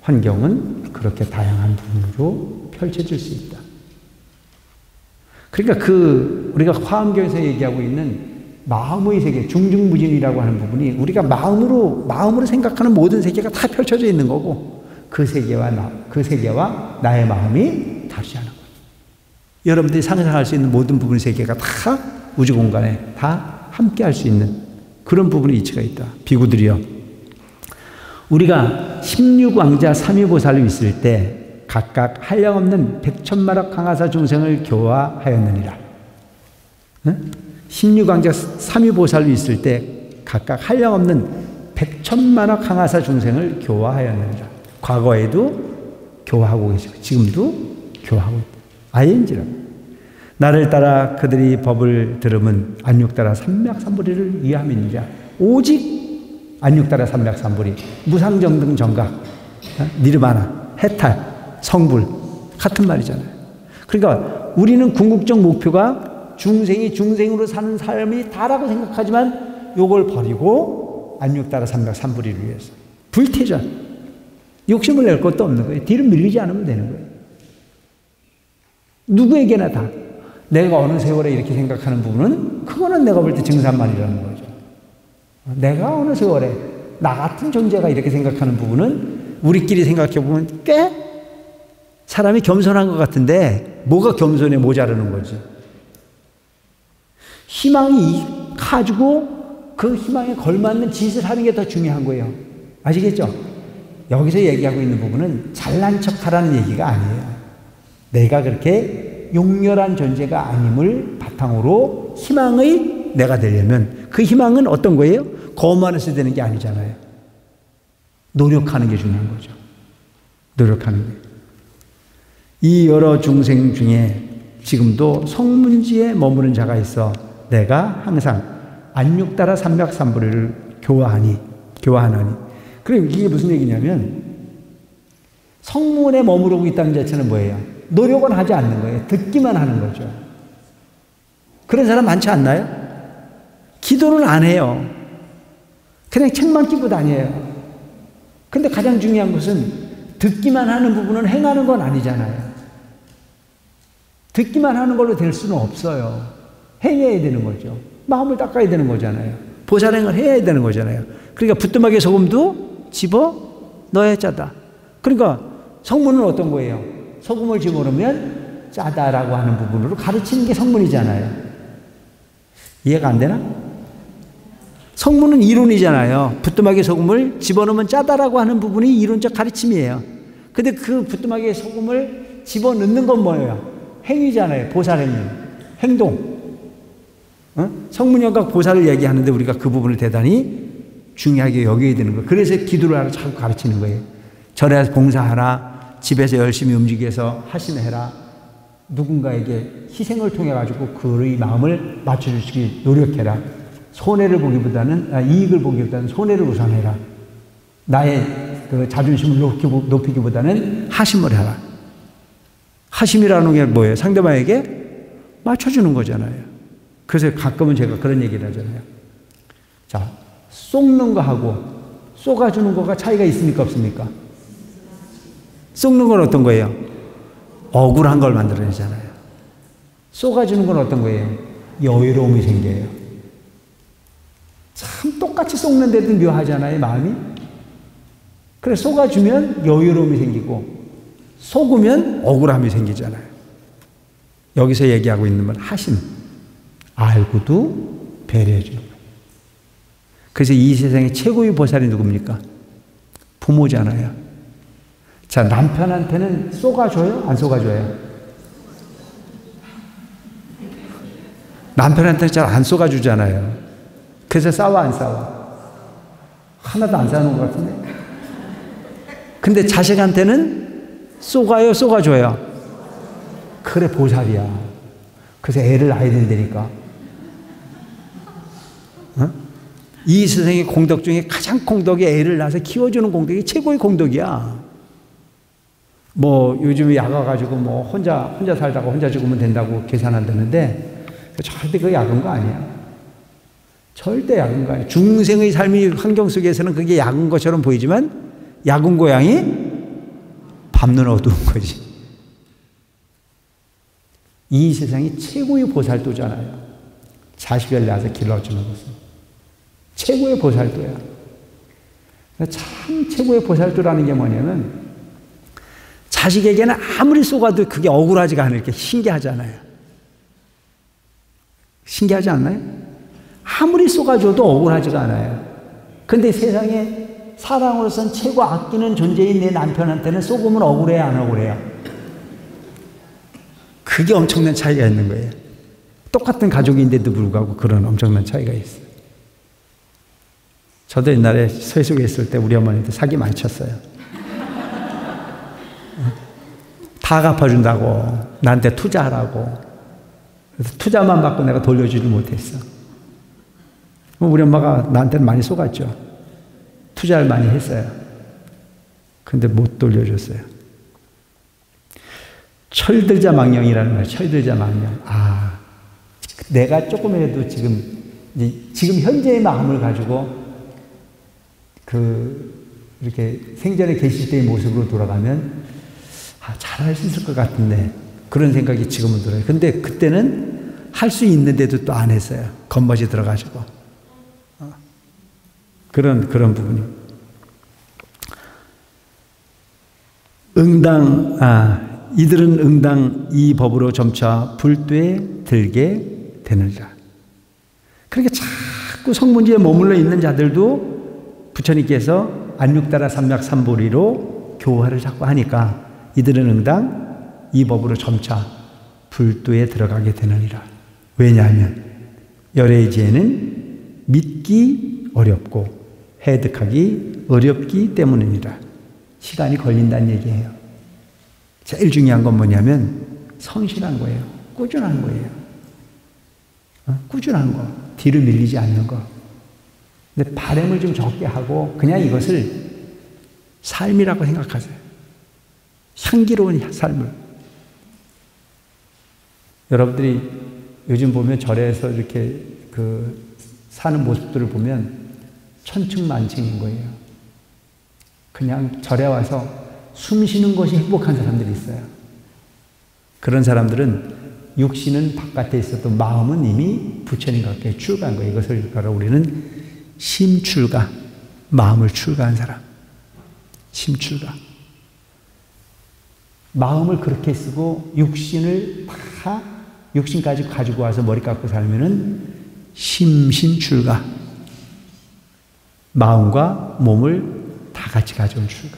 환경은 그렇게 다양한 부분으로 펼쳐질 수 있다. 그러니까 우리가 화엄경에서 얘기하고 있는 마음의 세계, 중중무진이라고 하는 부분이 우리가 마음으로 생각하는 모든 세계가 다 펼쳐져 있는 거고 그 세계와 나의 마음이 다르지 않은 거예요. 여러분들이 상상할 수 있는 모든 부분의 세계가 다 우주 공간에 다 함께 할 수 있는 그런 부분의 이치가 있다. 비구들이여, 우리가 16왕자 3위보살로 있을 때 각각 한량없는 백천만억 강하사 중생을 교화하였느니라. 응? 16왕자 3위보살로 있을 때 각각 한량없는 백천만억 강하사 중생을 교화하였느니라. 과거에도 교화하고 계시고 지금도 교화하고 있다. ING라고. 나를 따라 그들이 법을 들으면 안육다라 삼맥삼보리를 위함이니라. 오직 안육다라 삼맥삼보리, 무상정등 정각, 니르바나, 해탈, 성불 같은 말이잖아요. 그러니까 우리는 궁극적 목표가 중생이 중생으로 사는 삶이 다라고 생각하지만 요걸 버리고 안육다라 삼맥삼보리를 위해서 불태전, 욕심을 낼 것도 없는 거예요. 뒤를 밀리지 않으면 되는 거예요. 누구에게나 다 내가 어느 세월에 이렇게 생각하는 부분은 그거는 내가 볼 때 증산만이라는 거죠. 내가 어느 세월에 나 같은 존재가 이렇게 생각하는 부분은 우리끼리 생각해 보면 꽤 사람이 겸손한 것 같은데 뭐가 겸손에 모자르는 거지. 희망이 가지고 그 희망에 걸맞는 짓을 하는 게 더 중요한 거예요. 아시겠죠? 여기서 얘기하고 있는 부분은 잘난 척하라는 얘기가 아니에요. 내가 그렇게 용렬한 존재가 아님을 바탕으로 희망의 내가 되려면 그 희망은 어떤 거예요? 거만해서 되는 게 아니잖아요. 노력하는 게 중요한 거죠. 노력하는 게. 이 여러 중생 중에 지금도 성문지에 머무는 자가 있어 내가 항상 안육따라 삼백삼불을 교화하나니. 그럼 이게 무슨 얘기냐면 성문에 머무르고 있다는 자체는 뭐예요? 노력은 하지 않는 거예요. 듣기만 하는 거죠. 그런 사람 많지 않나요? 기도는 안 해요. 그냥 책만 끼고 다녀요. 근데 가장 중요한 것은 듣기만 하는 부분은 행하는 건 아니잖아요. 듣기만 하는 걸로 될 수는 없어요. 행해야 되는 거죠. 마음을 닦아야 되는 거잖아요. 보살행을 해야 되는 거잖아요. 그러니까 부뚜막에 소금도 집어 넣어야 짜다. 그러니까 성문은 어떤 거예요? 소금을 집어넣으면 짜다라고 하는 부분으로 가르치는 게 성문이잖아요. 이해가 안 되나? 성문은 이론이잖아요. 부뚜막에 소금을 집어넣으면 짜다라고 하는 부분이 이론적 가르침이에요. 근데 그 부뚜막에 소금을 집어넣는 건 뭐예요? 행위잖아요. 보살행위. 행동. 성문영각 보살을 얘기하는데 우리가 그 부분을 대단히 중요하게 여겨야 되는 거예요. 그래서 기도를 하라 자꾸 가르치는 거예요. 절에서 봉사하라. 집에서 열심히 움직여서 하심해라. 누군가에게 희생을 통해 가지고 그의 마음을 맞춰주시기 노력해라. 손해를 보기보다는 이익을 보기보다는 손해를 우선해라. 나의 그 자존심을 높이기보다는 하심을 해라. 하심이라는 게 뭐예요? 상대방에게 맞춰주는 거잖아요. 그래서 가끔은 제가 그런 얘기를 하잖아요. 자, 쏟는 거하고 쏟아주는 거가 차이가 있습니까? 없습니까? 쏟는 건 어떤 거예요? 억울한 걸 만들어내잖아요. 쏟아주는 건 어떤 거예요? 여유로움이 생겨요. 참 똑같이 쏟는데도 묘하잖아요, 마음이. 그래, 쏟아주면 여유로움이 생기고 속으면 억울함이 생기잖아요. 여기서 얘기하고 있는 건 하심. 알고도 배려해 주는 거예요. 그래서 이 세상의 최고의 보살이 누굽니까? 부모잖아요. 자, 남편한테는 쏘가줘요? 안 쏘가줘요? 남편한테는 잘 안 쏘가주잖아요. 그래서 싸워 안 싸워? 하나도 안 싸우는 것 같은데? 근데 자식한테는 쏘가요? 쏘가줘요? 그래, 보살이야. 그래서 애를 낳아야 된다니까. 이 세상의 공덕 중에 가장 공덕이 애를 낳아서 키워주는 공덕이 최고의 공덕이야. 뭐 요즘에 약아 가지고 뭐 혼자 살다가 혼자 죽으면 된다고 계산한다는데 절대 그거 약은 거 아니야. 절대 약은 거 아니야. 중생의 삶의 환경 속에서는 그게 약은 것처럼 보이지만 약은 고양이 밤눈 어두운 거지. 이 세상이 최고의 보살도잖아요. 자식을 낳아서 길러주는 것은. 최고의 보살도야. 참 최고의 보살도라는 게 뭐냐면 자식에게는 아무리 쏘가도 그게 억울하지가 않을 게 신기하잖아요. 신기하지 않나요? 아무리 쏘가줘도 억울하지가 않아요. 근데 세상에 사랑으로선 최고 아끼는 존재인 내 남편한테는 쏘으면 억울해요, 안 억울해요? 그게 엄청난 차이가 있는 거예요. 똑같은 가족인데도 불구하고 그런 엄청난 차이가 있어요. 저도 옛날에 서해속에 있을 때 우리 어머니한테 사기 많이 쳤어요. 다 갚아준다고, 나한테 투자하라고. 그래서 투자만 받고 내가 돌려주지 못했어. 우리 엄마가 나한테는 많이 쏘갔죠. 투자를 많이 했어요. 근데 못 돌려줬어요. 철들자 망령이라는 거예요. 철들자 망령. 아, 내가 조금이라도 지금 현재의 마음을 가지고 이렇게 생전에 계실 때의 모습으로 돌아가면 잘할 수 있을 것 같은데 그런 생각이 지금은 들어요. 근데 그때는 할 수 있는데도 또 안 했어요. 겉멋이 들어가지고. 그런 부분이. 이들은 응당 이 법으로 점차 불도에 들게 되느니라. 그렇게 자꾸 성문지에 머물러 있는 자들도 부처님께서 안육다라 삼맥삼보리로 교화를 자꾸 하니까 이들은 응당 이 법으로 점차 불도에 들어가게 되느니라. 왜냐하면 열애지혜는 믿기 어렵고 해득하기 어렵기 때문이니라. 시간이 걸린다는 얘기예요. 제일 중요한 건 뭐냐면 성실한 거예요. 꾸준한 거예요. 꾸준한 거. 뒤로 밀리지 않는 거. 근데 바램을 좀 적게 하고 그냥 이것을 삶이라고 생각하세요. 향기로운 삶을. 여러분들이 요즘 보면 절에서 이렇게 사는 모습들을 보면 천층만층인 거예요. 그냥 절에 와서 숨 쉬는 것이 행복한 사람들이 있어요. 그런 사람들은 육신은 바깥에 있어도 마음은 이미 부처님 가까이 출가한 거예요. 이것을 바로 우리는 심출가, 마음을 출가한 사람. 심출가. 마음을 그렇게 쓰고 육신을 다 육신까지 가지고 와서 머리 깎고 살면은 심신출가. 마음과 몸을 다 같이 가져온 출가.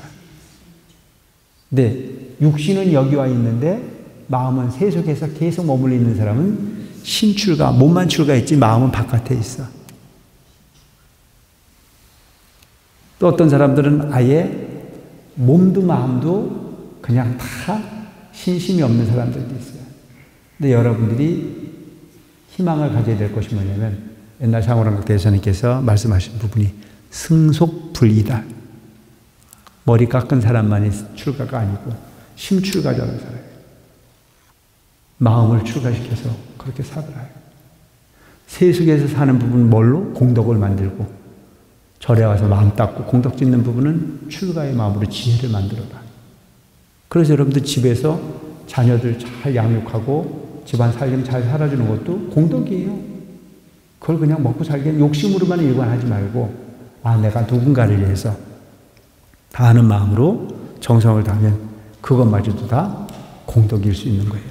근데 육신은 여기 와 있는데 마음은 세속에서 계속 머물러 있는 사람은 신출가, 몸만 출가했지 마음은 바깥에 있어. 또 어떤 사람들은 아예 몸도 마음도 그냥 다 신심이 없는 사람들도 있어요. 근데 여러분들이 희망을 가져야 될 것이 뭐냐면 옛날 상호랑각 대선님께서 말씀하신 부분이 승속불이다. 머리 깎은 사람만이 출가가 아니고 심출가자는 사람이에요. 마음을 출가시켜서 그렇게 살아요. 세속에서 사는 부분은 뭘로? 공덕을 만들고 절에 와서 마음 닦고 공덕 짓는 부분은 출가의 마음으로 지혜를 만들어라. 그래서 여러분들 집에서 자녀들 잘 양육하고 집안 살림 잘 살아주는 것도 공덕이에요. 그걸 그냥 먹고 살게 욕심으로만 일관하지 말고 내가 누군가를 위해서 다하는 마음으로 정성을 다하면 그것마저도 다 공덕일 수 있는 거예요.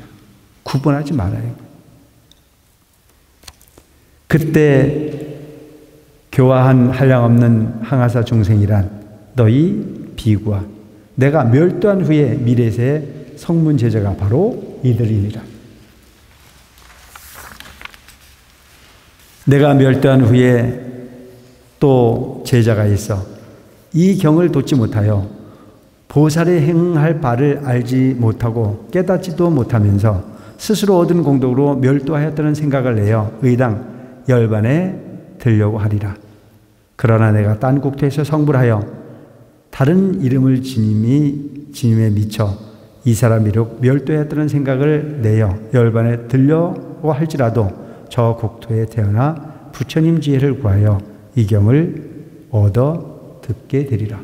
구분하지 말아요. 그때 교화한 한량없는 항아사 중생이란 너희 비구와 내가 멸도한 후에 미래세의 성문 제자가 바로 이들이니라. 내가 멸도한 후에 또 제자가 있어 이 경을 돋지 못하여 보살에 행할 바를 알지 못하고 깨닫지도 못하면서 스스로 얻은 공덕으로 멸도하였다는 생각을 내어 의당 열반에 들려고 하리라. 그러나 내가 딴 국토에서 성불하여 다른 이름을 지님에 미쳐 이 사람 비록 멸도했다는 생각을 내어 열반에 들려고 할지라도 저 국토에 태어나 부처님 지혜를 구하여 이 경을 얻어 듣게 되리라.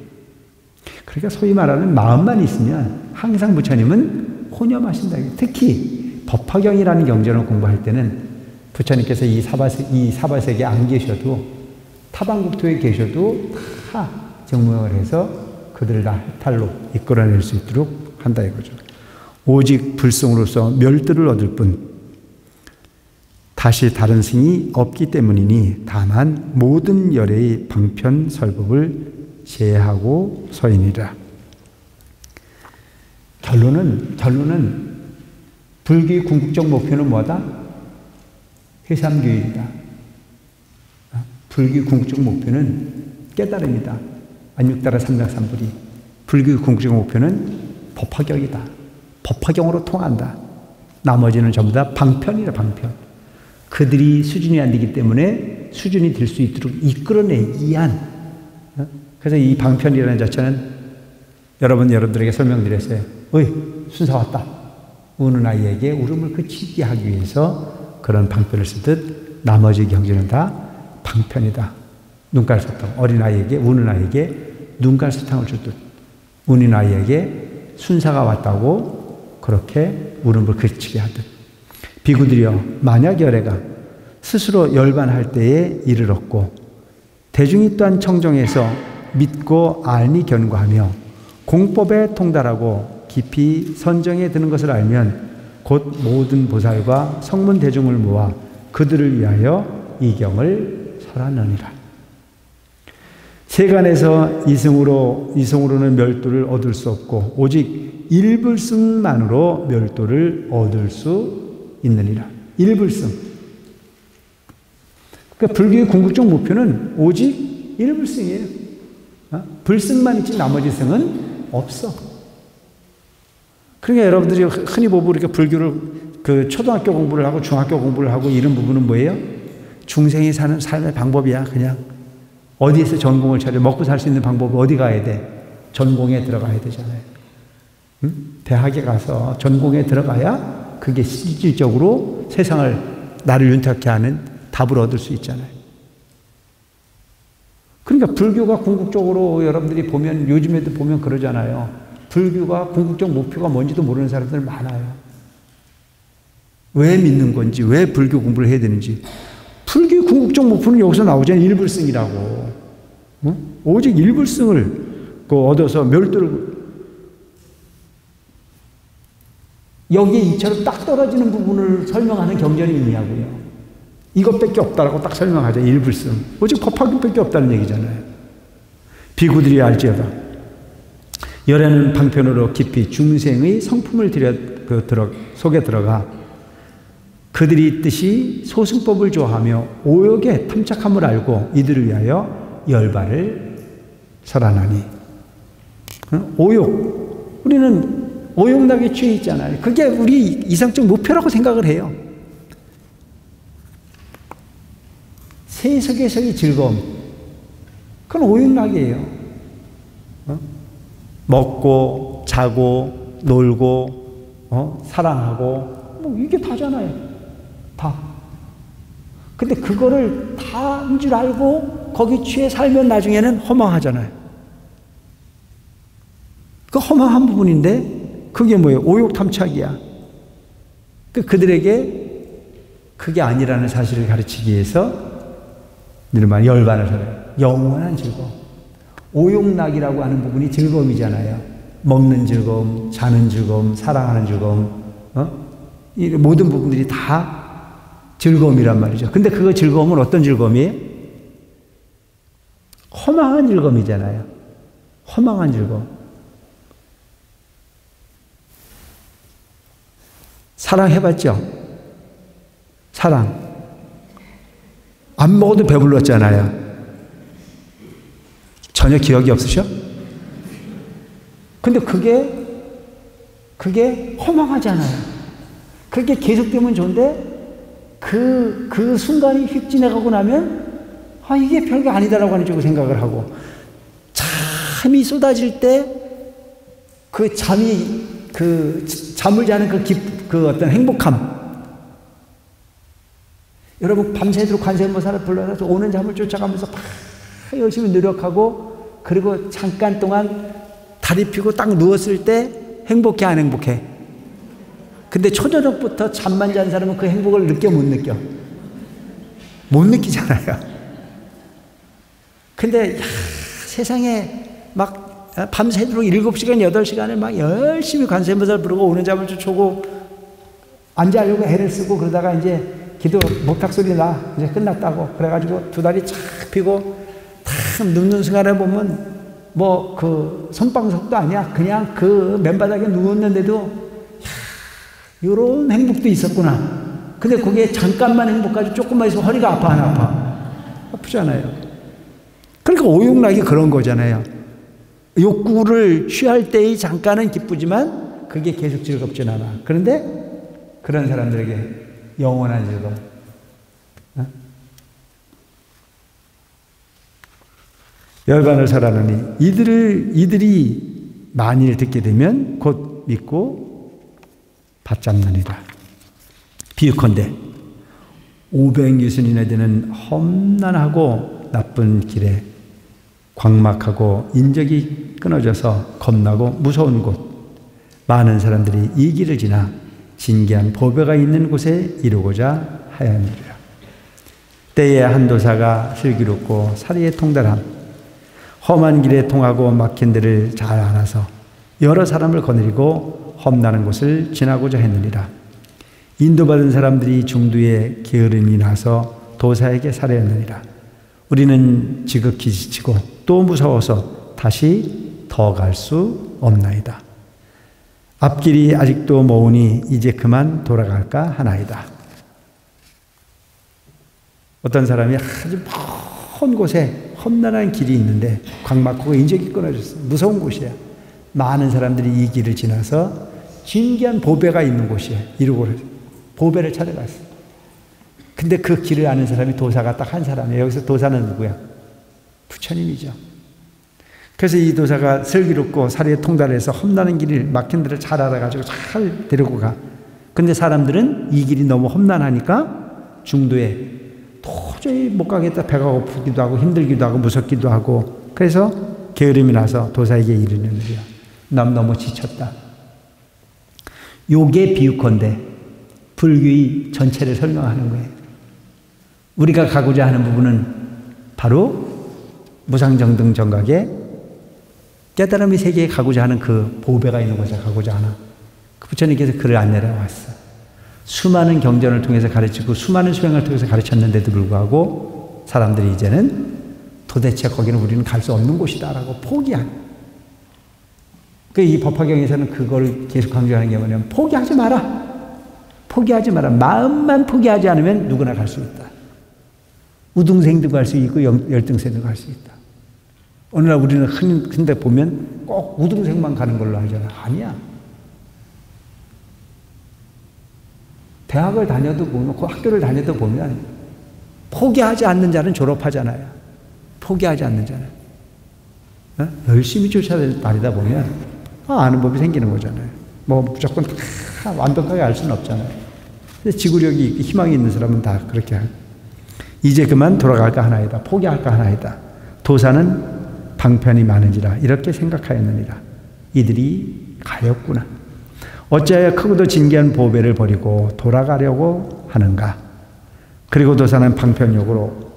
그러니까 소위 말하는 마음만 있으면 항상 부처님은 혼념하신다. 특히 법화경이라는 경전을 공부할 때는 부처님께서 이 사바세계에 안 계셔도 타방국토에 계셔도 다 정명을 해서 그들을 다 해탈로 이끌어낼 수 있도록 한다 이거죠. 오직 불성으로서 멸도를 얻을 뿐 다시 다른 승이 없기 때문이니 다만 모든 열애의 방편설법을 제하고 서이니라. 결론은 불교의 궁극적 목표는 뭐다? 회삼교일이다. 불교의 궁극적 목표는 깨달음이다. 안육다라 삼맥삼불이. 불교의 궁극적 목표는 법화경이다. 법화경으로 통한다. 나머지는 전부 다 방편이다. 방편. 그들이 수준이 안 되기 때문에 수준이 될 수 있도록 이끌어내기 위한. 그래서 이 방편이라는 자체는 여러분들에게 설명드렸어요. 순사 왔다. 우는 아이에게 울음을 그치게 하기 위해서 그런 방편을 쓰듯 나머지 경전은 다 방편이다. 눈깔사탕. 어린아이에게 우는 아이에게 눈깔사탕을 주듯 우는 아이에게 순사가 왔다고 그렇게 울음을 그치게 하듯 비구들이여 만약 열애가 스스로 열반할 때에 이를 얻고 대중이 또한 청정해서 믿고 알미 견고하며 공법에 통달하고 깊이 선정에 드는 것을 알면 곧 모든 보살과 성문 대중을 모아 그들을 위하여 이경을 설하느니라. 세간에서 이승으로는 멸도를 얻을 수 없고 오직 일불승만으로 멸도를 얻을 수 있느니라. 일불승. 그러니까 불교의 궁극적 목표는 오직 일불승이에요. 불승만 있지 나머지 승은 없어. 그러니까 여러분들이 흔히 보고 이렇게 불교를 그 초등학교 공부를 하고 중학교 공부를 하고 이런 부분은 뭐예요? 중생이 사는 삶의 방법이야. 그냥 어디에서 전공을 차려 먹고 살 수 있는 방법이 어디 가야 돼? 전공에 들어가야 되잖아요. 응? 대학에 가서 전공에 들어가야 그게 실질적으로 세상을 나를 윤택케 하는 답을 얻을 수 있잖아요. 그러니까 불교가 궁극적으로 여러분들이 보면 요즘에도 보면 그러잖아요. 불교가 궁극적 목표가 뭔지도 모르는 사람들 많아요. 왜 믿는 건지, 왜 불교 공부를 해야 되는지. 불교의 궁극적 목표는 여기서 나오잖아요. 일불승이라고. 오직 일불승을 얻어서 멸도를. 여기에 이처럼 딱 떨어지는 부분을 설명하는 경전이 있냐고요. 이것밖에 없다라고 딱 설명하죠. 일불승. 오직 법화경밖에 없다는 얘기잖아요. 비구들이 알지어다. 열애는 방편으로 깊이 중생의 성품을 속에 들어가 그들이 뜻이 소승법을 좋아하며 오욕에 탐착함을 알고 이들을 위하여 열반을 설하나니. 오욕. 우리는 오욕락에 취해 있잖아요. 그게 우리 이상적 목표라고 생각을 해요. 세속에서의 즐거움. 그건 오욕락이에요. 먹고, 자고, 놀고, 사랑하고, 뭐 이게 다잖아요. 다. 근데 그거를 다인 줄 알고 거기 취해 살면 나중에는 허망하잖아요. 그 허망한 부분인데 그게 뭐예요? 오욕탐착이야. 그들에게 그게 아니라는 사실을 가르치기 위해서 이른바 열반을 설해요. 영원한 즐거움. 오욕락이라고 하는 부분이 즐거움이잖아요. 먹는 즐거움, 자는 즐거움, 사랑하는 즐거움, 이 모든 부분들이 다 즐거움이란 말이죠. 근데 그 즐거움은 어떤 즐거움이에요? 허망한 즐거움이잖아요. 허망한 즐거움. 사랑해봤죠? 사랑. 안 먹어도 배불렀잖아요. 전혀 기억이 없으셔? 근데 그게 허망하잖아요. 그게 계속되면 좋은데 그 순간이 휙 지나가고 나면 이게 별게 아니다라고 하는 쪽으로 생각을 하고 잠이 쏟아질 때 그 잠을 자는 그 어떤 행복함. 여러분 밤새도록 관세음보살을 불러서 오는 잠을 쫓아가면서 열심히 노력하고 그리고 잠깐 동안 다리 펴고 딱 누웠을 때 행복해 안 행복해? 근데 초저녁부터 잠만 잔 사람은 그 행복을 느껴 못 느껴? 못 느끼잖아요. 근데 세상에 막 밤새도록 7시간 8시간을 막 열심히 관세음보살 부르고 오는 잠을 쫓고 앉으려고 애를 쓰고 그러다가 이제 기도 목탁 소리 나 이제 끝났다고 그래가지고 두 다리 착 펴고 탁 눕는 순간에 보면 뭐 그 손방석도 아니야. 그냥 그 맨바닥에 누웠는데도 이런 행복도 있었구나. 근데 그게 잠깐만 행복하지 조금만 있으면 허리가 아파 안 아파? 아프잖아요. 그러니까 오욕락이 그런 거잖아요. 욕구를 취할 때의 잠깐은 기쁘지만 그게 계속 즐겁진 않아. 그런데 그런 사람들에게 영원한 즐거움. 열반을 설하느니 이들이 만일 듣게 되면 곧 믿고 받잡느니라. 비유컨대 500유순이나 되는 험난하고 나쁜 길에 광막하고 인적이 끊어져서 겁나고 무서운 곳 많은 사람들이 이 길을 지나 신기한 보배가 있는 곳에 이루고자 하였느니라. 때에 한 도사가 슬기롭고 사리에 통달함. 험한 길에 통하고 막힌 데를 잘 알아서 여러 사람을 거느리고 험난한 곳을 지나고자 했느니라. 인도받은 사람들이 중두에 게으름이 나서 도사에게 살해했느니라. 우리는 지극히 지치고 또 무서워서 다시 더 갈 수 없나이다. 앞길이 아직도 머우니 이제 그만 돌아갈까 하나이다. 어떤 사람이 아주 먼 곳에 험난한 길이 있는데 광막호가 인적이 끊어졌어. 무서운 곳이야. 많은 사람들이 이 길을 지나서 신기한 보배가 있는 곳이야. 이러고 보배를 찾아갔어. 근데 그 길을 아는 사람이 도사가 딱 한 사람이에요. 여기서 도사는 누구야? 부처님이죠. 그래서 이 도사가 슬기롭고 사리에 통달해서 험난한 길을 막힌 데를 잘 알아가지고 잘 데리고 가. 근데 사람들은 이 길이 너무 험난하니까 중도에 도저히 못 가겠다. 배가 고프기도 하고 힘들기도 하고 무섭기도 하고 그래서 게으름이 나서 도사에게 이르느니라. 난 너무 지쳤다. 요게 비유컨대 불교의 전체를 설명하는 거예요. 우리가 가고자 하는 부분은 바로 무상정등 정각의 깨달음의 세계에 가고자 하는 그 보배가 있는 곳에 가고자 하나. 그 부처님께서 글을 안 내려왔어. 수많은 경전을 통해서 가르치고 수많은 수행을 통해서 가르쳤는데도 불구하고 사람들이 이제는 도대체 거기는 우리는 갈 수 없는 곳이다라고 포기한. 이 법화경에서는 그걸 계속 강조하는 게 뭐냐면 포기하지 마라. 포기하지 마라. 마음만 포기하지 않으면 누구나 갈 수 있다. 우등생도 갈 수 있고 열등생도 갈 수 있다. 어느 날 우리는 근데 보면 꼭 우등생만 가는 걸로 알잖아. 아니야. 대학을 다녀도 보면, 그 학교를 다녀도 보면 포기하지 않는 자는 졸업하잖아요. 포기하지 않는 자는. 어? 열심히 쫓아다니다 보면 아는 법이 생기는 거잖아요. 뭐 무조건 다 완벽하게 알 수는 없잖아요. 근데 지구력이 있고 희망이 있는 사람은 다 그렇게 하고. 이제 그만 돌아갈까 하나이다. 포기할까 하나이다. 도사는 방편이 많은지라 이렇게 생각하였느니라. 이들이 가였구나. 어찌하여 크고도 진귀한 보배를 버리고 돌아가려고 하는가. 그리고 도사는 방편역으로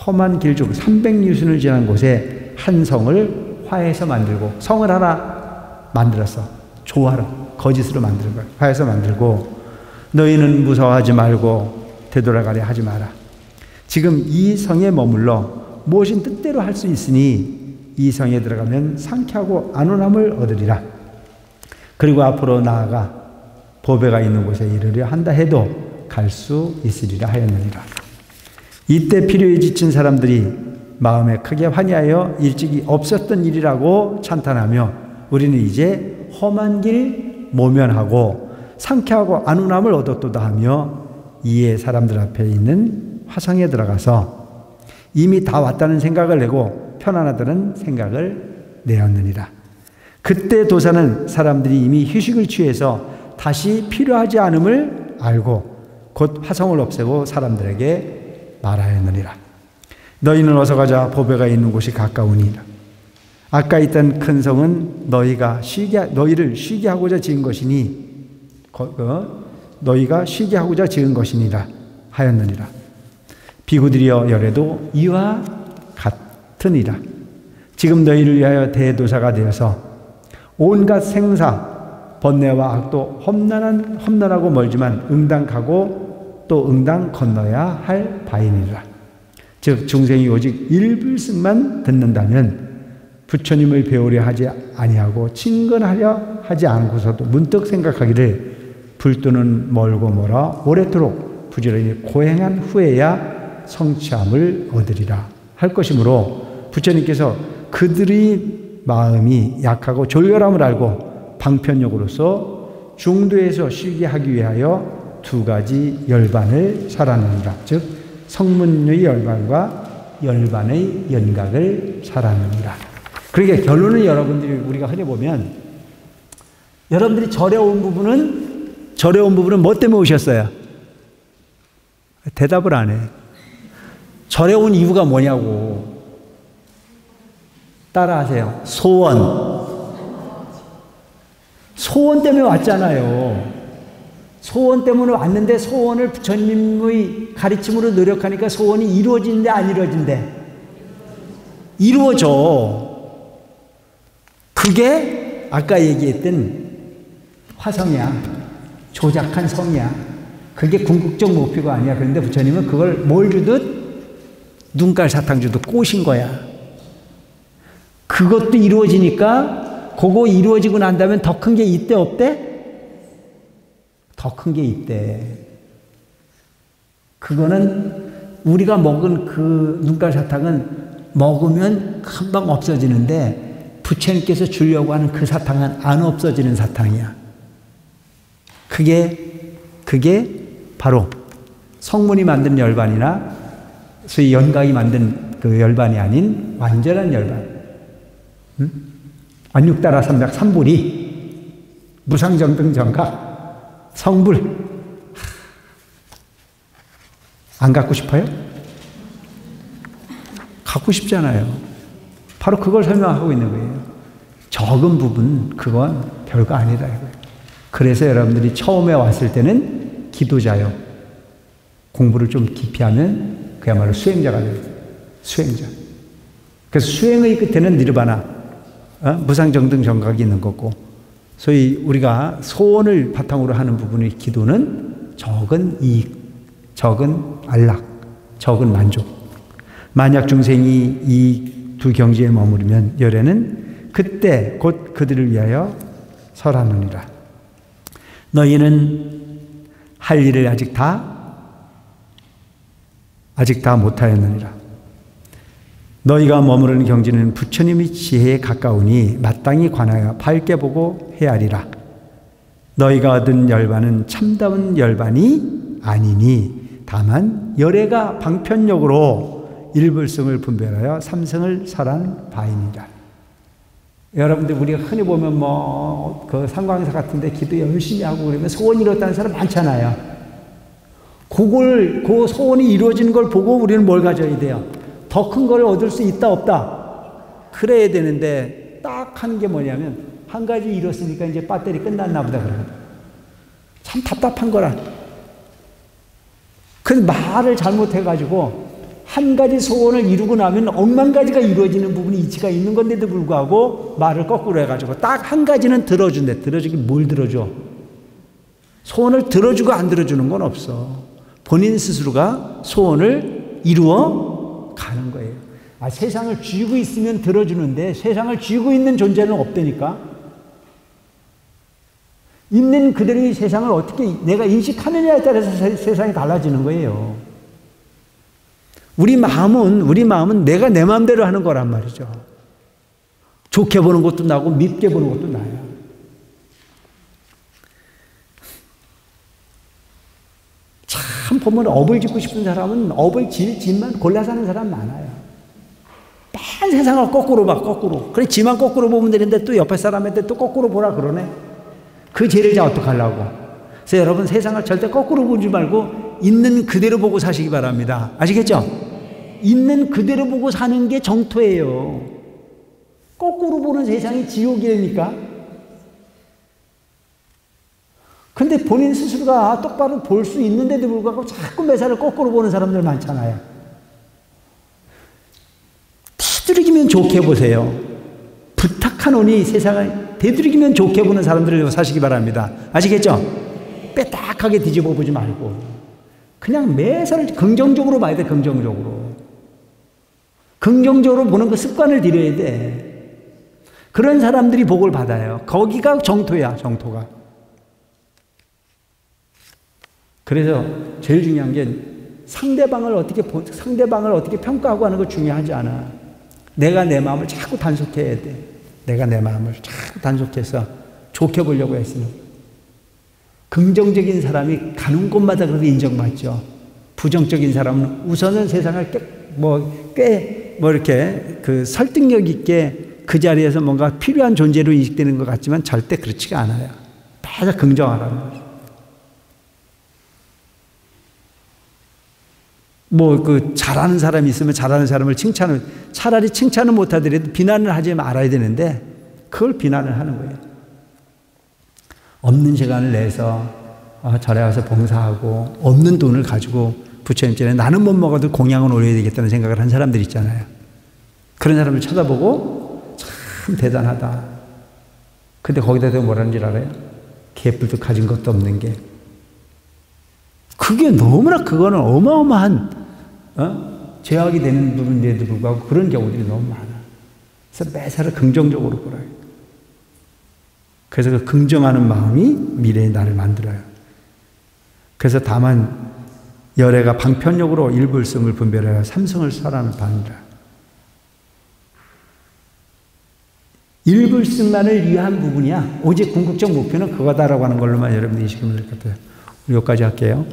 험한 길쭉 300유순을 지난 곳에 한 성을 화해서 만들고, 성을 하나 만들었어. 조화로, 거짓으로 만드는 거야. 화해서 만들고, 너희는 무서워하지 말고 되돌아가려 하지 마라. 지금 이 성에 머물러 무엇인 뜻대로 할 수 있으니 이 성에 들어가면 상쾌하고 안온함을 얻으리라. 그리고 앞으로 나아가 보배가 있는 곳에 이르려 한다 해도 갈 수 있으리라 하였느니라. 이때 필요에 지친 사람들이 마음에 크게 환희하여 일찍이 없었던 일이라고 찬탄하며 우리는 이제 험한 길 모면하고 상쾌하고 안온함을 얻었도다 하며 이에 사람들 앞에 있는 화성에 들어가서 이미 다 왔다는 생각을 내고 편안하다는 생각을 내었느니라. 그때 도사는 사람들이 이미 휴식을 취해서 다시 필요하지 않음을 알고 곧 화성을 없애고 사람들에게 말하였느니라. 너희는 어서 가자. 보배가 있는 곳이 가까우니라. 아까 있던 큰 성은 너희를 쉬게 하고자 지은 것이니 너희가 쉬게 하고자 지은 것이니라 하였느니라. 비구들이여 열애도 이와 같으니라. 지금 너희를 위하여 대도사가 되어서 온갖 생사, 번뇌와 악도 험난하고 멀지만 응당 또 응당 건너야 할 바이니라. 즉 중생이 오직 일불승만 듣는다면 부처님을 배우려 하지 아니하고 친근하려 하지 않고서도 문득 생각하기를 불도는 멀고 멀어 오래도록 부지런히 고행한 후에야 성취함을 얻으리라 할 것이므로 부처님께서 그들의 마음이 약하고 졸렬함을 알고 방편력으로서 중도에서 쉬게 하기 위하여 두 가지 열반을 살았느니라. 즉 성문의 열반과 열반의 연각을 살았느니라. 그러니까 결론은 여러분들이 우리가 흔히 보면 여러분들이 절에 온 부분은 뭐 때문에 오셨어요? 대답을 안 해. 절에 온 이유가 뭐냐고. 따라하세요. 소원 때문에 왔잖아요. 소원 때문에 왔는데 소원을 부처님의 가르침으로 노력하니까 소원이 이루어진대, 안 이루어진대? 이루어져. 그게 아까 얘기했던 화성이야. 조작한 성이야. 그게 궁극적 목표가 아니야. 그런데 부처님은 그걸 뭘 주듯 눈깔 사탕 주듯 꼬신 거야. 그것도 이루어지니까 그거 이루어지고 난 다음에 더 큰 게 있대, 없대? 더 큰 게 있대. 그거는 우리가 먹은 그 눈깔 사탕은 먹으면 금방 없어지는데 부처님께서 주려고 하는 그 사탕은 안 없어지는 사탕이야. 그게 바로 성문이 만든 열반이나 소위 연각이 만든 그 열반이 아닌 완전한 열반. 안육다라 삼백 삼불이 무상정등 정각 성불. 안 갖고 싶어요? 갖고 싶잖아요. 바로 그걸 설명하고 있는 거예요. 적은 부분 그건 별거 아니다 이거예요. 그래서 여러분들이 처음에 왔을 때는 기도자요. 공부를 좀 깊이 하면 그야말로 수행자가 돼요. 수행자. 그래서 수행의 끝에는 니르바나, 무상정등 정각이 있는 거고, 소위 우리가 소원을 바탕으로 하는 부분의 기도는 적은 이익, 적은 안락, 적은 만족. 만약 중생이 이 두 경지에 머무르면 열애는 그때 곧 그들을 위하여 설하느니라. 너희는 할 일을 아직 다 못하였느니라. 너희가 머무르는 경지는 부처님의 지혜에 가까우니 마땅히 관하여 밝게 보고 헤아리라. 너희가 얻은 열반은 참다운 열반이 아니니 다만 열애가 방편력으로 일불성을 분별하여 삼성을 설한 바이니라. 여러분들 우리가 흔히 보면 그 상광사 같은데 기도 열심히 하고 그러면 소원이 이뤘다는 사람 많잖아요. 그 소원이 이루어지는 걸 보고 우리는 뭘 가져야 돼요? 더 큰 걸 얻을 수 있다 없다? 그래야 되는데 딱 하는 게 뭐냐면 한 가지 이뤘으니까 이제 배터리 끝났나 보다 그래요. 참 답답한 거라. 그 말을 잘못해가지고 한 가지 소원을 이루고 나면 억만 가지가 이루어지는 부분이 이치가 있는 건데도 불구하고 말을 거꾸로 해가지고 딱 한 가지는 들어준대. 들어주긴 뭘 들어줘? 소원을 들어주고 안 들어주는 건 없어. 본인 스스로가 소원을 이루어 가는 거예요. 세상을 쥐고 있으면 들어주는데 세상을 쥐고 있는 존재는 없다니까. 있는 그대로의 세상을 어떻게 내가 인식하느냐에 따라서 세상이 달라지는 거예요. 우리 마음은 내가 내 마음대로 하는 거란 말이죠. 좋게 보는 것도 나고 밉게 보는 것도 나야. 참 보면 업을 짓고 싶은 사람은 업을 질 짓만 골라 사는 사람 많아요. 딴 세상을 거꾸로 봐, 거꾸로. 그래, 지만 거꾸로 보면 되는데 또 옆에 사람한테 또 거꾸로 보라 그러네. 그 죄를 이제 어떡하려고. 그래서 여러분 세상을 절대 거꾸로 보지 말고 있는 그대로 보고 사시기 바랍니다. 아시겠죠? 있는 그대로 보고 사는 게 정토예요. 거꾸로 보는 세상이 지옥이라니까. 근데 본인 스스로가 똑바로 볼 수 있는데도 불구하고 자꾸 매사를 거꾸로 보는 사람들 많잖아요. 되도록이면 좋게 보세요. 부탁하노니 세상을 되도록이면 좋게 보는 사람들을 사시기 바랍니다. 아시겠죠? 빼딱하게 뒤집어 보지 말고 그냥 매사를 긍정적으로 봐야 돼. 긍정적으로 보는 그 습관을 들여야 돼. 그런 사람들이 복을 받아요. 거기가 정토야, 정토가. 그래서 제일 중요한 게 상대방을 어떻게 평가하고 하는 거 중요하지 않아. 내가 내 마음을 자꾸 단속해야 돼. 내가 내 마음을 자꾸 단속해서 좋게 보려고 했으면. 긍정적인 사람이 가는 곳마다 그렇게 인정받죠. 부정적인 사람은 우선은 세상을 이렇게 그 설득력 있게 그 자리에서 뭔가 필요한 존재로 인식되는 것 같지만 절대 그렇지가 않아요. 다 긍정하라는 거죠. 잘하는 사람이 있으면 잘하는 사람을 차라리 칭찬을 못하더라도 비난을 하지 말아야 되는데 그걸 비난을 하는 거예요. 없는 시간을 내서 절에 와서 봉사하고 없는 돈을 가지고 부처님 전에 나는 못 먹어도 공양은 올려야 되겠다는 생각을 한 사람들 있잖아요. 그런 사람을 쳐다보고 참 대단하다. 근데 거기다 대고 뭐라는 줄 알아요? 개뿔도 가진 것도 없는 게. 그게 너무나 그거는 어마어마한 죄악이 되는 부분인데도 불구하고 그런 경우들이 너무 많아. 그래서 매사를 긍정적으로 보라요. 그래서 그 긍정하는 마음이 미래의 나를 만들어요. 그래서 다만 열애가 방편력으로 일불성을 분별하여 삼성을 설하는 바니라. 일불승만을 위한 부분이야. 오직 궁극적 목표는 그거다라고 하는 걸로만 여러분들이 이해하시면 될 것 같아요. 여기까지 할게요.